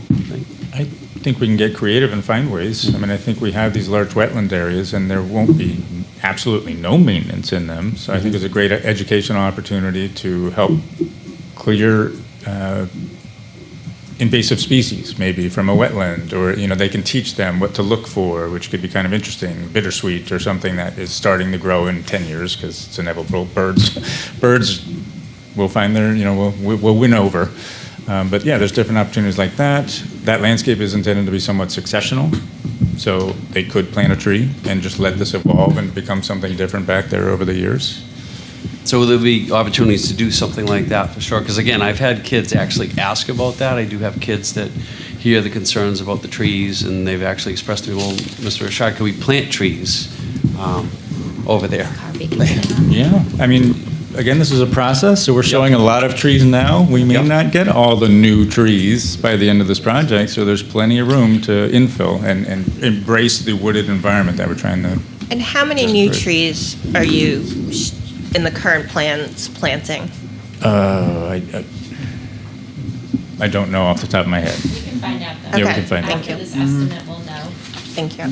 [SPEAKER 3] I think we can get creative and find ways. I mean, I think we have these large wetland areas, and there won't be absolutely no maintenance in them. So I think it's a great educational opportunity to help clear invasive species, maybe from a wetland, or they can teach them what to look for, which could be kind of interesting. Bittersweet or something that is starting to grow in 10 years because it's inevitable. Birds will find their, will win over. But yeah, there's different opportunities like that. That landscape is intended to be somewhat successional, so they could plant a tree and just let this evolve and become something different back there over the years.
[SPEAKER 15] So will there be opportunities to do something like that for sure? Because again, I've had kids actually ask about that. I do have kids that hear the concerns about the trees, and they've actually expressed to me, well, Mr. Richard, can we plant trees over there?
[SPEAKER 3] Yeah, I mean, again, this is a process, so we're showing a lot of trees now. We may not get all the new trees by the end of this project, so there's plenty of room to infill and embrace the wooded environment that we're trying to.
[SPEAKER 1] And how many new trees are you in the current plans planting?
[SPEAKER 3] I don't know off the top of my head.
[SPEAKER 10] We can find out though.
[SPEAKER 1] Okay.
[SPEAKER 3] Yeah, we can find out.
[SPEAKER 10] After this estimate, we'll know.
[SPEAKER 1] Thank you.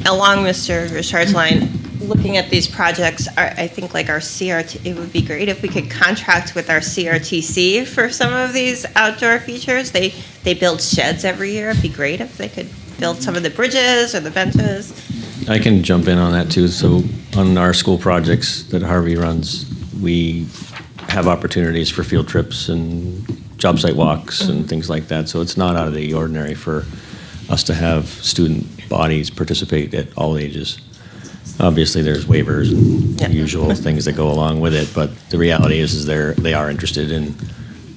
[SPEAKER 1] Along Mr. Richard's line, looking at these projects, I think like our CRT, it would be great if we could contract with our CRTC for some of these outdoor features. They build sheds every year. It'd be great if they could build some of the bridges or the benches.
[SPEAKER 16] I can jump in on that too. So on our school projects that Harvey runs, we have opportunities for field trips and job site walks and things like that. So it's not out of the ordinary for us to have student bodies participate at all ages. Obviously, there's waivers and usual things that go along with it, but the reality is they are interested, and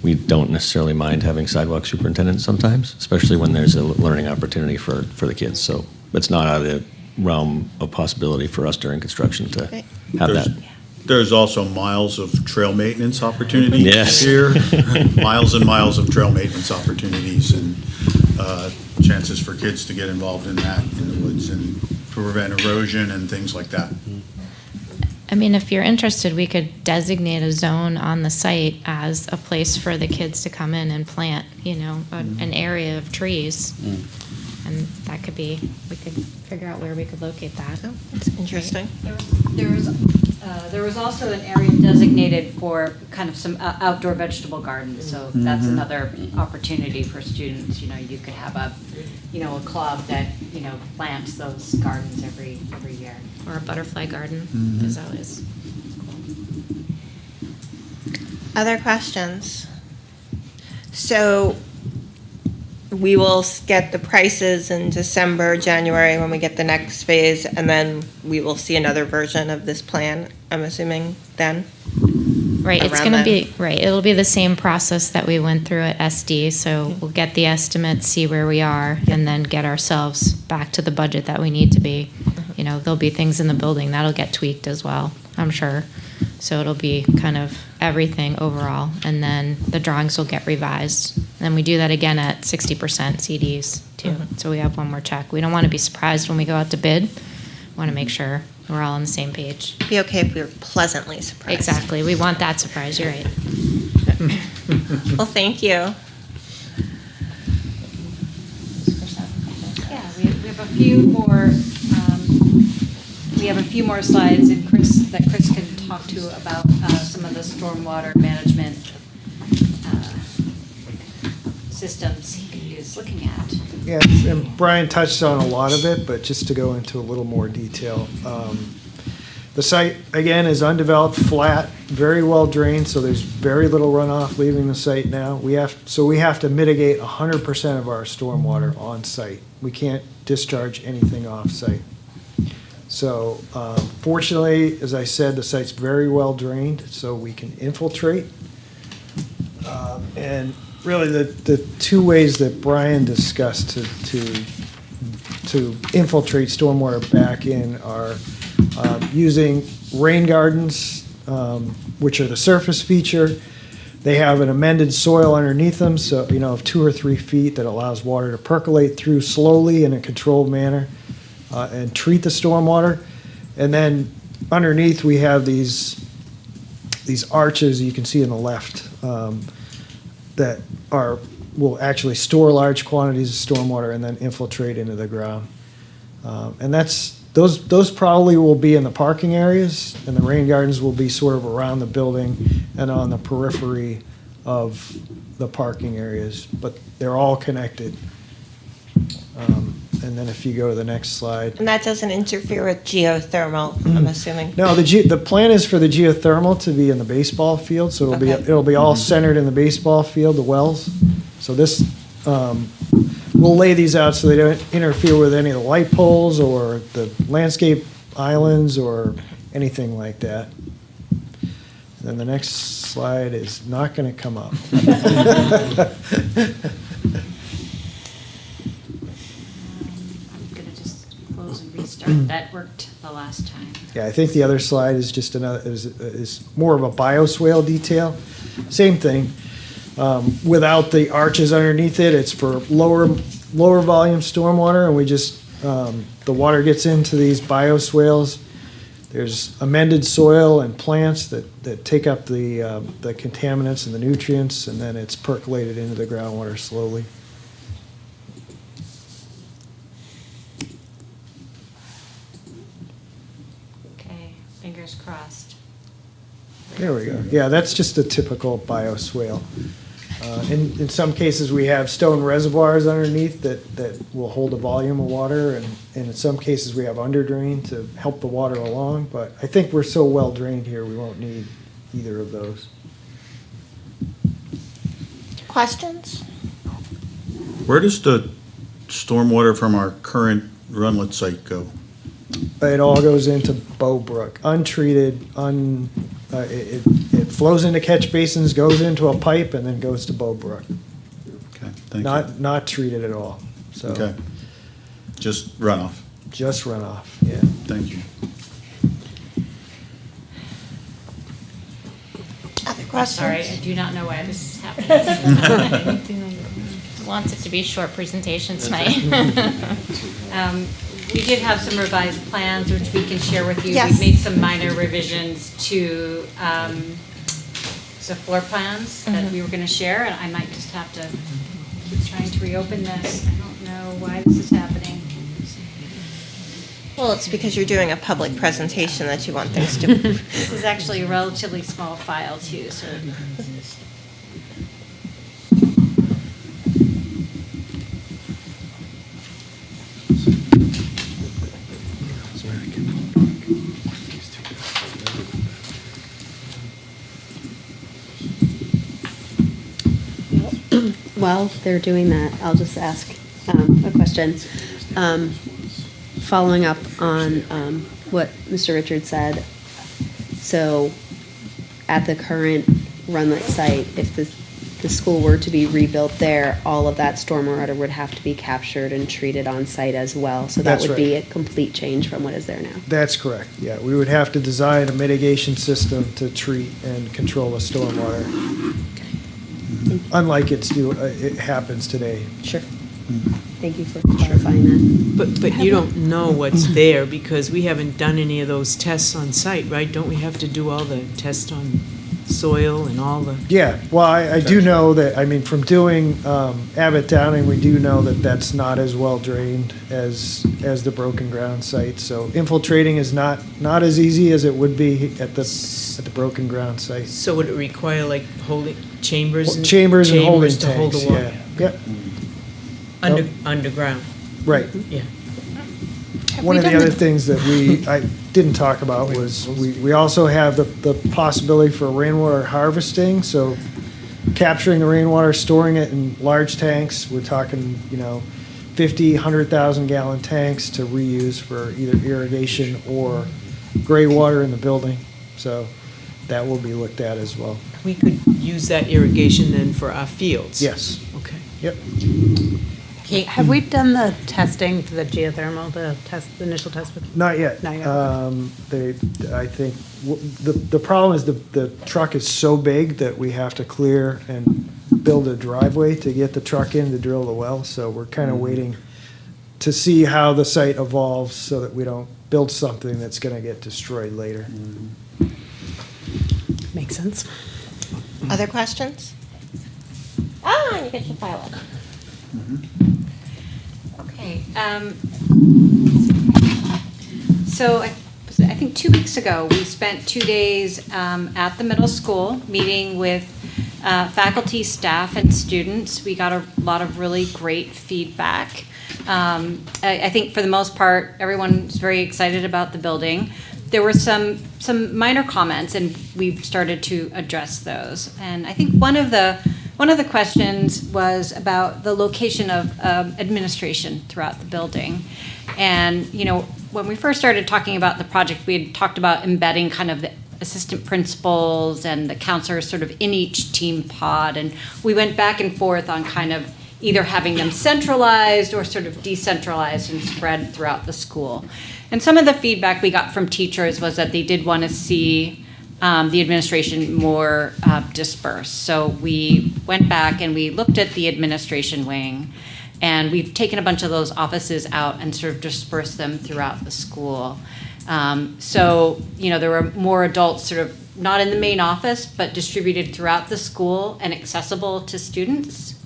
[SPEAKER 16] we don't necessarily mind having sidewalk superintendents sometimes, especially when there's a learning opportunity for the kids. So it's not out of the realm of possibility for us during construction to have that.
[SPEAKER 6] There's also miles of trail maintenance opportunities
[SPEAKER 16] Yes.
[SPEAKER 6] here. Miles and miles of trail maintenance opportunities and chances for kids to get involved in that in the woods and to prevent erosion and things like that.
[SPEAKER 10] I mean, if you're interested, we could designate a zone on the site as a place for the kids to come in and plant, an area of trees. And that could be, we could figure out where we could locate that.
[SPEAKER 1] Oh, it's interesting.
[SPEAKER 13] There was also an area designated for kind of some outdoor vegetable gardens, so that's another opportunity for students. You could have a club that, plants those gardens every year.
[SPEAKER 10] Or a butterfly garden is always.
[SPEAKER 1] Other questions? So we will get the prices in December, January, when we get the next phase, and then we will see another version of this plan, I'm assuming, then?
[SPEAKER 10] Right, it's
[SPEAKER 1] Around
[SPEAKER 10] gonna
[SPEAKER 1] then?
[SPEAKER 10] be, right, it'll be the same process that we went through at SD, so we'll get the estimates, see where we are, and then get ourselves back to the budget that we need to be. There'll be things in the building that'll get tweaked as well, I'm sure. So it'll be kind of everything overall, and then the drawings will get revised. And we do that again at 60% CDs too, so we have one more check. We don't want to be surprised when we go out to bid. We want to make sure we're all on the same page.
[SPEAKER 1] It'd be okay if we were pleasantly surprised.
[SPEAKER 10] Exactly, we want that surprise, you're right.
[SPEAKER 1] Well, thank you.
[SPEAKER 13] Yeah, we have a few more. We have a few more slides, and Chris can talk to about some of the stormwater management systems he is looking at.
[SPEAKER 9] Yeah, and Brian touched on a lot of it, but just to go into a little more detail. The site, again, is undeveloped, flat, very well drained, so there's very little runoff leaving the site now. We have to mitigate 100% of our stormwater on site. We can't discharge anything off site. So fortunately, as I said, the site's very well drained, so we can infiltrate. And really, the two ways that Brian discussed to infiltrate stormwater back in are using rain gardens, which are the surface feature. They have an amended soil underneath them, so of 2 or 3 feet that allows water to percolate through slowly in a controlled manner and treat the stormwater. And then underneath we have these arches you can see in the left that will actually store large quantities of stormwater and then infiltrate into the ground. And those probably will be in the parking areas, and the rain gardens will be sort of around the building and on the periphery of the parking areas, but they're all connected. And then if you go to the next slide.
[SPEAKER 1] And that doesn't interfere with geothermal, I'm assuming?
[SPEAKER 9] No, the plan is for the geothermal to be in the baseball field, so it'll be all centered in the baseball field, the wells. So this, we'll lay these out so they don't interfere with any of the light poles or the landscape islands or anything like that. And then the next slide is not going to come up.
[SPEAKER 13] Restart. That worked the last time.
[SPEAKER 9] Yeah, I think the other slide is just is more of a bioswale detail. Same thing. Without the arches underneath it, it's for lower volume stormwater, and we just the water gets into these bioswales. There's amended soil and plants that take up the contaminants and the nutrients, and then it's percolated into the groundwater slowly.
[SPEAKER 13] Fingers crossed.
[SPEAKER 9] There we go. Yeah, that's just a typical bioswale. In some cases, we have stone reservoirs underneath that will hold a volume of water, and in some cases, we have underdrain to help the water along, but I think we're so well drained here, we won't need either of those.
[SPEAKER 1] Questions?
[SPEAKER 6] Where does the stormwater from our current Runlet site go?
[SPEAKER 9] It all goes into Bow Brook, untreated, it flows into catch basins, goes into a pipe, and then goes to Bow Brook.
[SPEAKER 6] Okay, thank you.
[SPEAKER 9] Not treated at all, so.
[SPEAKER 6] Okay. Just runoff.
[SPEAKER 9] Just runoff, yeah.
[SPEAKER 6] Thank you.
[SPEAKER 1] Questions?
[SPEAKER 10] Sorry, I do not know why this is happening. Wants it to be a short presentation tonight.
[SPEAKER 13] We did have some revised plans, which we can share with you.
[SPEAKER 1] Yes.
[SPEAKER 13] We've made some minor revisions to the floor plans that we were going to share, and I might just have to keep trying to reopen this. I don't know why this is happening.
[SPEAKER 1] Well, it's because you're doing a public presentation that you want things to.
[SPEAKER 13] This is actually a relatively small file, too, so.
[SPEAKER 7] While they're doing that, I'll just ask a question. Following up on what Mr. Richards said, so at the current Runlet site, if the school were to be rebuilt there, all of that stormwater would have to be captured and treated on site as well. So that
[SPEAKER 9] That's
[SPEAKER 7] would be a
[SPEAKER 9] right.
[SPEAKER 7] complete change from what is there now.
[SPEAKER 9] That's correct, yeah. We would have to design a mitigation system to treat and control the stormwater. Unlike it happens today.
[SPEAKER 7] Sure. Thank you for clarifying that.
[SPEAKER 8] But you don't know what's there because we haven't done any of those tests on site, right? Don't we have to do all the tests on soil and all the?
[SPEAKER 9] Yeah, well, I do know that, I mean, from doing Abbott Downing, we do know that that's not as well drained as the broken ground site. So infiltrating is not as easy as it would be at the broken ground site.
[SPEAKER 8] So would it require like holding chambers?
[SPEAKER 9] Chambers and holding
[SPEAKER 8] to hold the
[SPEAKER 9] tanks,
[SPEAKER 8] water?
[SPEAKER 9] yeah. Yep,
[SPEAKER 8] Underground,
[SPEAKER 9] right.
[SPEAKER 8] yeah.
[SPEAKER 9] One of the other things that I didn't talk about was we also have the possibility for rainwater harvesting, so capturing the rainwater, storing it in large tanks. We're talking, 50, 100,000 gallon tanks to reuse for either irrigation or gray water in the building. So that will be looked at as well.
[SPEAKER 8] We could use that irrigation then for our fields?
[SPEAKER 9] Yes.
[SPEAKER 8] Okay.
[SPEAKER 9] Yep.
[SPEAKER 11] Have we done the testing for the geothermal, the initial test?
[SPEAKER 9] Not yet.
[SPEAKER 11] Not yet.
[SPEAKER 9] I think the problem is the truck is so big that we have to clear and build a driveway to get the truck in to drill the well. So we're kind of waiting to see how the site evolves so that we don't build something that's going to get destroyed later.
[SPEAKER 11] Makes sense.
[SPEAKER 1] Other questions? Ah, you get your file up.
[SPEAKER 13] Okay. So I think 2 weeks ago, we spent 2 days at the middle school meeting with faculty, staff, and students. We got a lot of really great feedback. I think for the most part, everyone's very excited about the building. There were some minor comments, and we've started to address those. And I think one of the questions was about the location of administration throughout the building. And, when we first started talking about the project, we had talked about embedding kind of the assistant principals and the counselors sort of in each team pod. And we went back and forth on kind of either having them centralized or sort of decentralized and spread throughout the school. And some of the feedback we got from teachers was that they did want to see the administration more dispersed. So we went back and we looked at the administration wing, and we've taken a bunch of those offices out and sort of dispersed them throughout the school. So, there were more adults sort of not in the main office, but distributed throughout the school and accessible to students.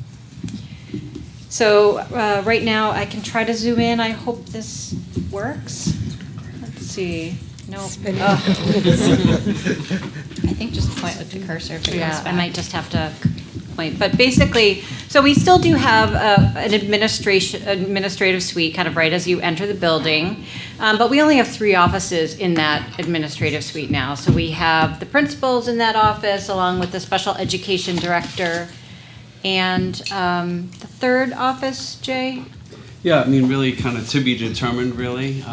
[SPEAKER 13] So right now I can try to zoom in. I hope this works. Let's see. No.
[SPEAKER 10] I think just point with the cursor.
[SPEAKER 13] Yeah, I might just have to point. But basically, so we still do have an administrative suite kind of right as you enter the building. But we only have 3 offices in that administrative suite now. So we have the principals in that office along with the special education director. And the third office, Jay?
[SPEAKER 15] Yeah, really kind of to be determined, really.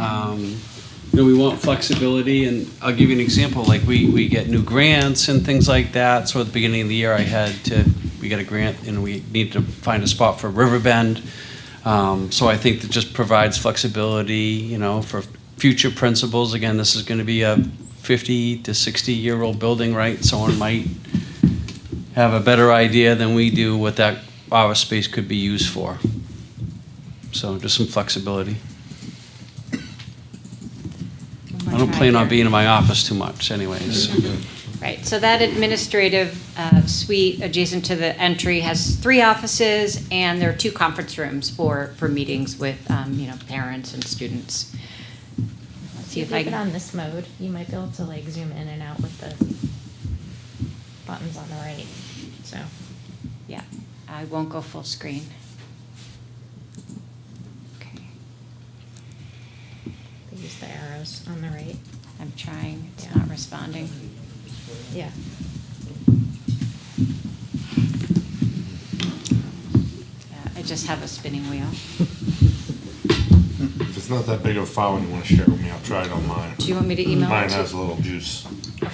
[SPEAKER 15] We want flexibility, and I'll give you an example. Like we get new grants and things like that. So at the beginning of the year, we got a grant, and we need to find a spot for Riverbend. So I think that just provides flexibility, for future principals. Again, this is going to be a 50 to 60-year-old building, right? Someone might have a better idea than we do what that our space could be used for. So just some flexibility. I don't plan on being in my office too much anyways.
[SPEAKER 13] Right, so that administrative suite adjacent to the entry has 3 offices, and there are 2 conference rooms for meetings with, parents and students. Let's see
[SPEAKER 10] If
[SPEAKER 13] if
[SPEAKER 10] you
[SPEAKER 13] I
[SPEAKER 10] keep it
[SPEAKER 13] can.
[SPEAKER 10] on this mode, you might be able to like zoom in and out with the buttons on the right. So,
[SPEAKER 13] Yeah, I won't go full screen. Okay,
[SPEAKER 10] they use the arrows on the right.
[SPEAKER 13] I'm trying, it's
[SPEAKER 10] Yeah.
[SPEAKER 13] not responding.
[SPEAKER 10] Yeah.
[SPEAKER 13] Yeah, I just have a spinning wheel.
[SPEAKER 14] If it's not that big of a file and you want to share it with me, I'll try it on mine.
[SPEAKER 13] Do you want me to email it
[SPEAKER 14] Mine
[SPEAKER 13] to-
[SPEAKER 14] has a little juice.
[SPEAKER 13] Okay.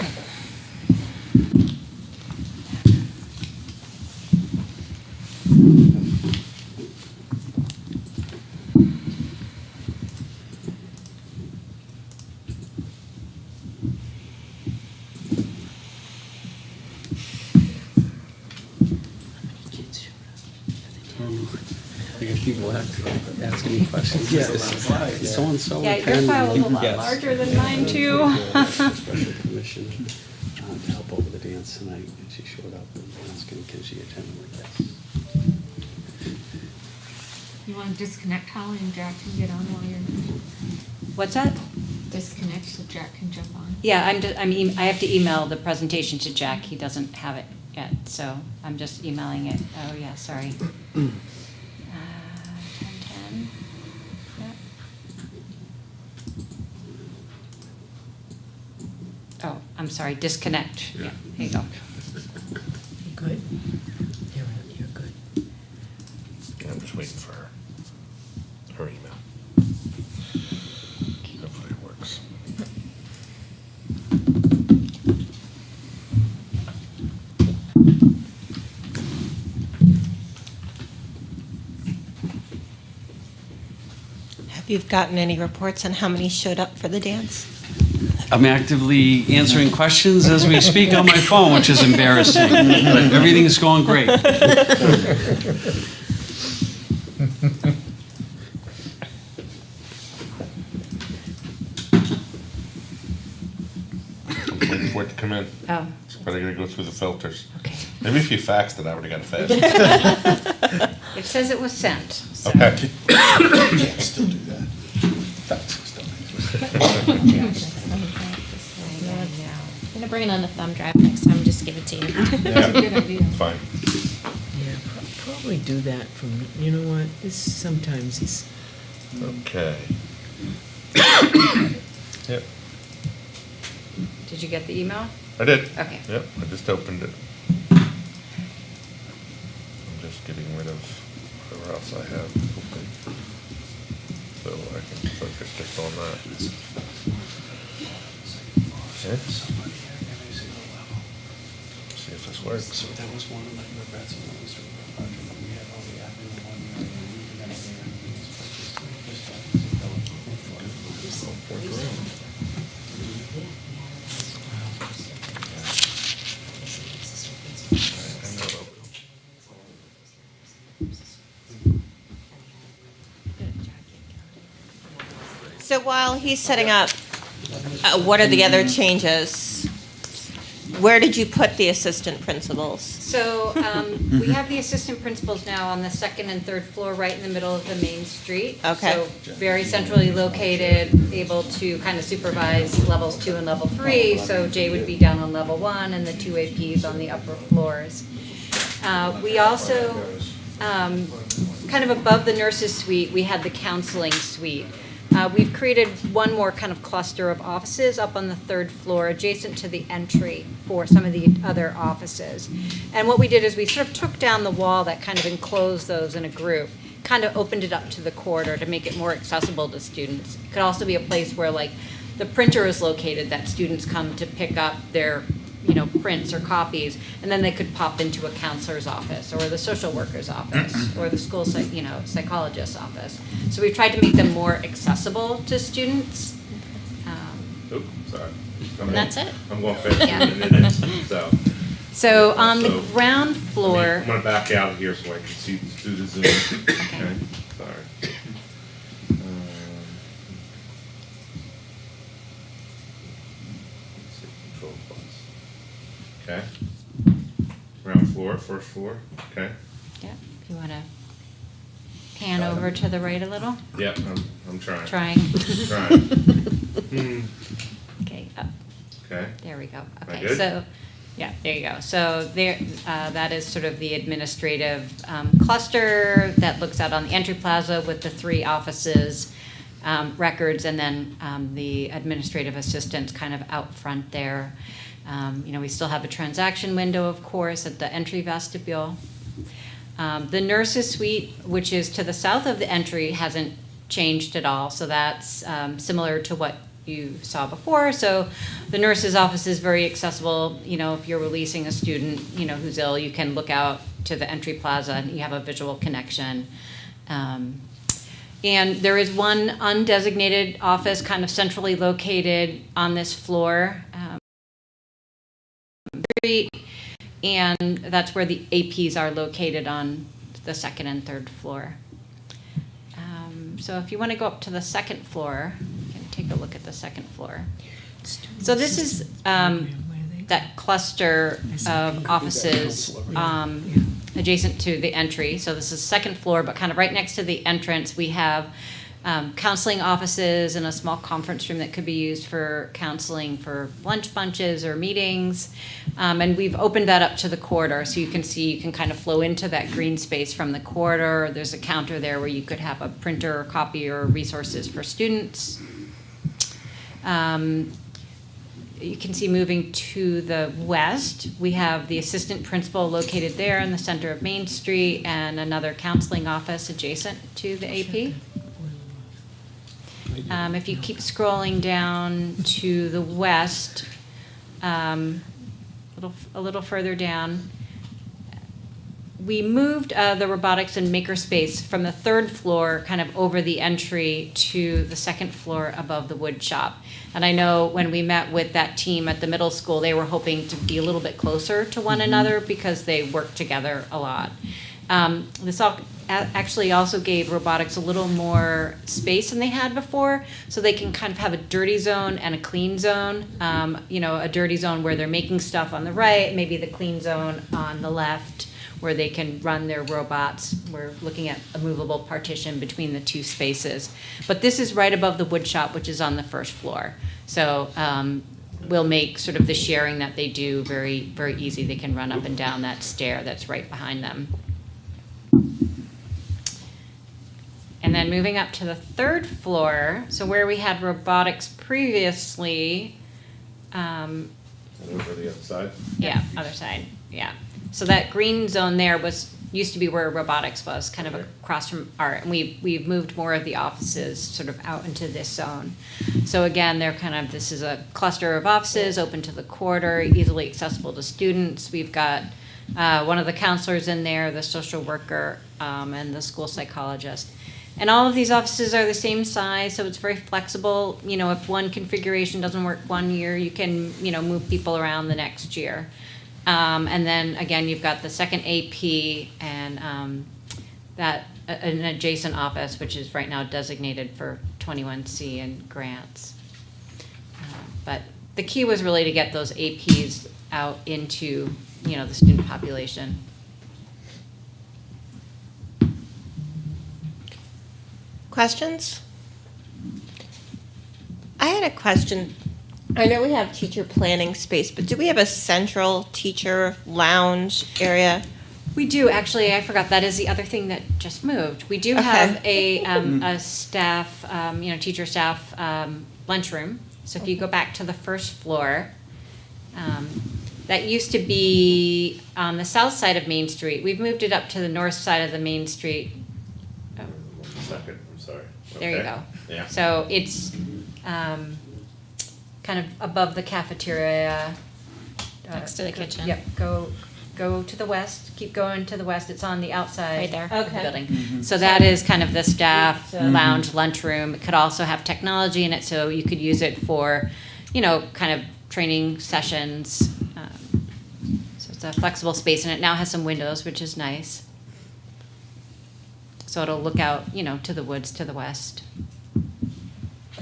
[SPEAKER 15] People asking me questions. So-and-so.
[SPEAKER 13] Yeah, your file is a lot larger than mine too.
[SPEAKER 15] Special permission to help over the dance tonight, and she showed up and asking, can she attend with us?
[SPEAKER 10] You want to disconnect Holly and Jack can get on while you're
[SPEAKER 13] What's that?
[SPEAKER 10] disconnect so Jack can jump on.
[SPEAKER 13] Yeah, I have to email the presentation to Jack. He doesn't have it yet, so I'm just emailing it. Oh, yeah, sorry. 10:10. Yep. Oh, I'm sorry, disconnect. Yeah, here you go.
[SPEAKER 8] Good? You're good.
[SPEAKER 14] I'm just waiting for her email. Hopefully it works.
[SPEAKER 1] Have you gotten any reports on how many showed up for the dance?
[SPEAKER 15] I'm actively answering questions as we speak on my phone, which is embarrassing, but everything's going great.
[SPEAKER 14] I'm waiting for it to come in.
[SPEAKER 13] Oh,
[SPEAKER 14] But I gotta go through the filters.
[SPEAKER 13] okay.
[SPEAKER 14] Maybe if you faxed it, I would've got it fed.
[SPEAKER 13] It says it was sent, so.
[SPEAKER 14] Okay. Can't still do that. Fax is still
[SPEAKER 10] I'm gonna bring it on the thumb drive next time. Just give it to you.
[SPEAKER 14] Yeah, fine.
[SPEAKER 8] Yeah, probably do that from, you know what, this sometimes is,
[SPEAKER 14] Okay. Yep,
[SPEAKER 13] Did you get the email?
[SPEAKER 14] I did.
[SPEAKER 13] Okay.
[SPEAKER 14] Yep, I just opened it. I'm just getting rid of whatever else I have open. So I can focus just on that. Okay. See if this works.
[SPEAKER 15] So that was one of my regrets when I was doing the project. We had all the admin in one area, and then
[SPEAKER 1] So while he's setting up, what are the other changes? Where did you put the assistant principals?
[SPEAKER 13] So we have the assistant principals now on the 2nd and 3rd floor, right in the middle of the main street.
[SPEAKER 1] Okay.
[SPEAKER 13] So very centrally located, able to kind of supervise levels 2 and level 3. So Jay would be down on level 1 and the 2 APs on the upper floors. We also, kind of above the nurses suite, we had the counseling suite. We've created one more kind of cluster of offices up on the 3rd floor adjacent to the entry for some of the other offices. And what we did is we sort of took down the wall that kind of enclosed those in a group, kind of opened it up to the corridor to make it more accessible to students. It could also be a place where like the printer is located that students come to pick up their prints or copies, and then they could pop into a counselor's office or the social worker's office or the school psychologist's office. So we've tried to make them more accessible to students.
[SPEAKER 14] Oops, sorry.
[SPEAKER 10] And that's it.
[SPEAKER 14] I'm going fast
[SPEAKER 13] Yeah.
[SPEAKER 14] in a minute, so.
[SPEAKER 4] So on the
[SPEAKER 14] So,
[SPEAKER 4] ground floor.
[SPEAKER 14] I'm gonna back out here so I can see through the Zoom. Okay, sorry. Let's see, Control plus. Okay. Ground floor, first floor, okay.
[SPEAKER 4] Yeah, if you want to pan over to the right a little.
[SPEAKER 14] Yep, I'm trying.
[SPEAKER 4] Trying.
[SPEAKER 14] Trying.
[SPEAKER 4] Okay, up.
[SPEAKER 14] Okay.
[SPEAKER 4] There we go.
[SPEAKER 14] Am I
[SPEAKER 4] Okay,
[SPEAKER 14] good?
[SPEAKER 4] so, yeah, there you go. So there, that is sort of the administrative cluster that looks out on the entry plaza with the 3 offices, records, and then the administrative assistants kind of out front there. We still have a transaction window, of course, at the entry vestibule. The nurses suite, which is to the south of the entry, hasn't changed at all. So that's similar to what you saw before. So the nurse's office is very accessible. If you're releasing a student, who's ill, you can look out to the entry plaza and you have a visual connection. And there is one undesignated office kind of centrally located on this floor. And that's where the APs are located on the 2nd and 3rd floor. So if you want to go up to the 2nd floor, you can take a look at the 2nd floor. So this is that cluster of offices adjacent to the entry. So this is 2nd floor, but kind of right next to the entrance, we have counseling offices and a small conference room that could be used for counseling for lunch bunches or meetings. And we've opened that up to the corridor, so you can kind of flow into that green space from the corridor. There's a counter there where you could have a printer or copier or resources for students. You can see moving to the west, we have the assistant principal located there in the center of Main Street and another counseling office adjacent to the AP. If you keep scrolling down to the west, a little further down, we moved the robotics and makerspace from the 3rd floor kind of over the entry to the 2nd floor above the wood shop. And I know when we met with that team at the middle school, they were hoping to be a little bit closer to one another because they work together a lot. This actually also gave robotics a little more space than they had before, so they can kind of have a dirty zone and a clean zone. A dirty zone where they're making stuff on the right, maybe the clean zone on the left, where they can run their robots. We're looking at a movable partition between the 2 spaces. But this is right above the wood shop, which is on the 1st floor. So we'll make sort of the sharing that they do very, very easy. They can run up and down that stair that's right behind them. And then moving up to the 3rd floor, so where we had robotics previously.
[SPEAKER 14] And over the other side?
[SPEAKER 4] Yeah, other side, yeah. So that green zone there used to be where robotics was, kind of across from art. And we've moved more of the offices sort of out into this zone. So again, this is a cluster of offices open to the corridor, easily accessible to students. We've got one of the counselors in there, the social worker, and the school psychologist. And all of these offices are the same size, so it's very flexible. If one configuration doesn't work one year, you can, move people around the next year. And then again, you've got the 2nd AP and an adjacent office, which is right now designated for 21C and grants. But the key was really to get those APs out into, the student population.
[SPEAKER 1] Questions? I had a question. I know we have teacher planning space, but do we have a central teacher lounge area?
[SPEAKER 4] We do, actually. I forgot, that is the other thing that just moved. We do have a staff, teacher staff lunchroom. So if you go back to the 1st floor, that used to be on the south side of Main Street. We've moved it up to the north side of the Main Street.
[SPEAKER 14] Second, I'm sorry.
[SPEAKER 4] There you
[SPEAKER 14] Okay.
[SPEAKER 4] go.
[SPEAKER 14] Yeah.
[SPEAKER 4] So it's kind of above the cafeteria.
[SPEAKER 10] Next to the kitchen.
[SPEAKER 4] Yep, go to the west, keep going to the west, it's on the outside
[SPEAKER 10] Right there.
[SPEAKER 4] of the
[SPEAKER 1] Okay.
[SPEAKER 4] building. So that is kind of the staff lounge, lunchroom. It could also have technology in it, so you could use it for, kind of training sessions. So It's a flexible space, and it now has some windows, which is nice. So it'll look out, to the woods to the west.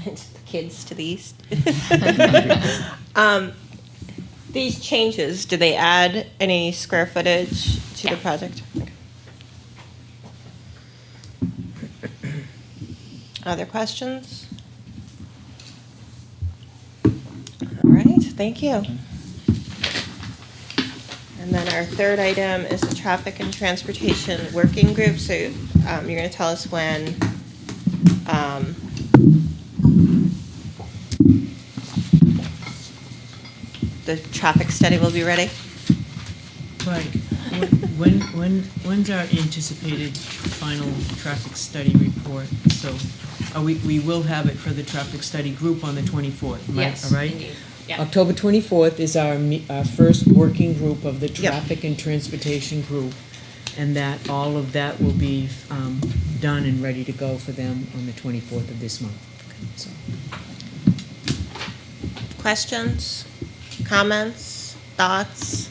[SPEAKER 1] The kids to the east. These changes, do they add any square footage to the project? Okay. Other questions? All right, thank you. And then our third item is the Traffic and Transportation Working Group. So you're going to tell us when the traffic study will be ready?
[SPEAKER 8] Right. When's our anticipated final traffic study report? So, we will have it for the traffic study group on the 24th,
[SPEAKER 4] Yes,
[SPEAKER 8] all right?
[SPEAKER 4] indeed. Yeah.
[SPEAKER 8] October 24th is our first working group of the traffic and transportation group, and that, all of that will be done and ready to go for them on the 24th of this month. So.
[SPEAKER 1] Questions, comments, thoughts?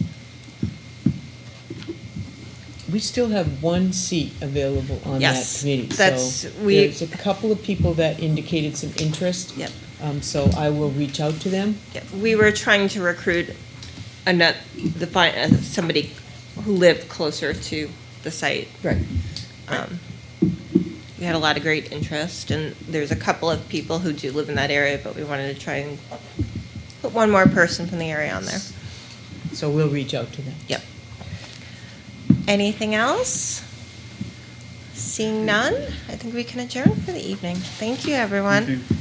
[SPEAKER 8] We still have one seat available on that
[SPEAKER 1] Yes,
[SPEAKER 8] committee.
[SPEAKER 1] that's-
[SPEAKER 8] So
[SPEAKER 1] we-
[SPEAKER 8] there's a couple of people that indicated some interest.
[SPEAKER 1] Yep.
[SPEAKER 8] So I will reach out to them.
[SPEAKER 1] Yeah, we were trying to recruit somebody who lived closer to the site.
[SPEAKER 8] Right.
[SPEAKER 1] We had a lot of great interest, and there's a couple of people who do live in that area, but we wanted to try and put one more person from the area on there.
[SPEAKER 8] So we'll reach out to them.
[SPEAKER 1] Yep. Anything else? Seeing none, I think we can adjourn for the evening. Thank you, everyone.
[SPEAKER 6] Thank you.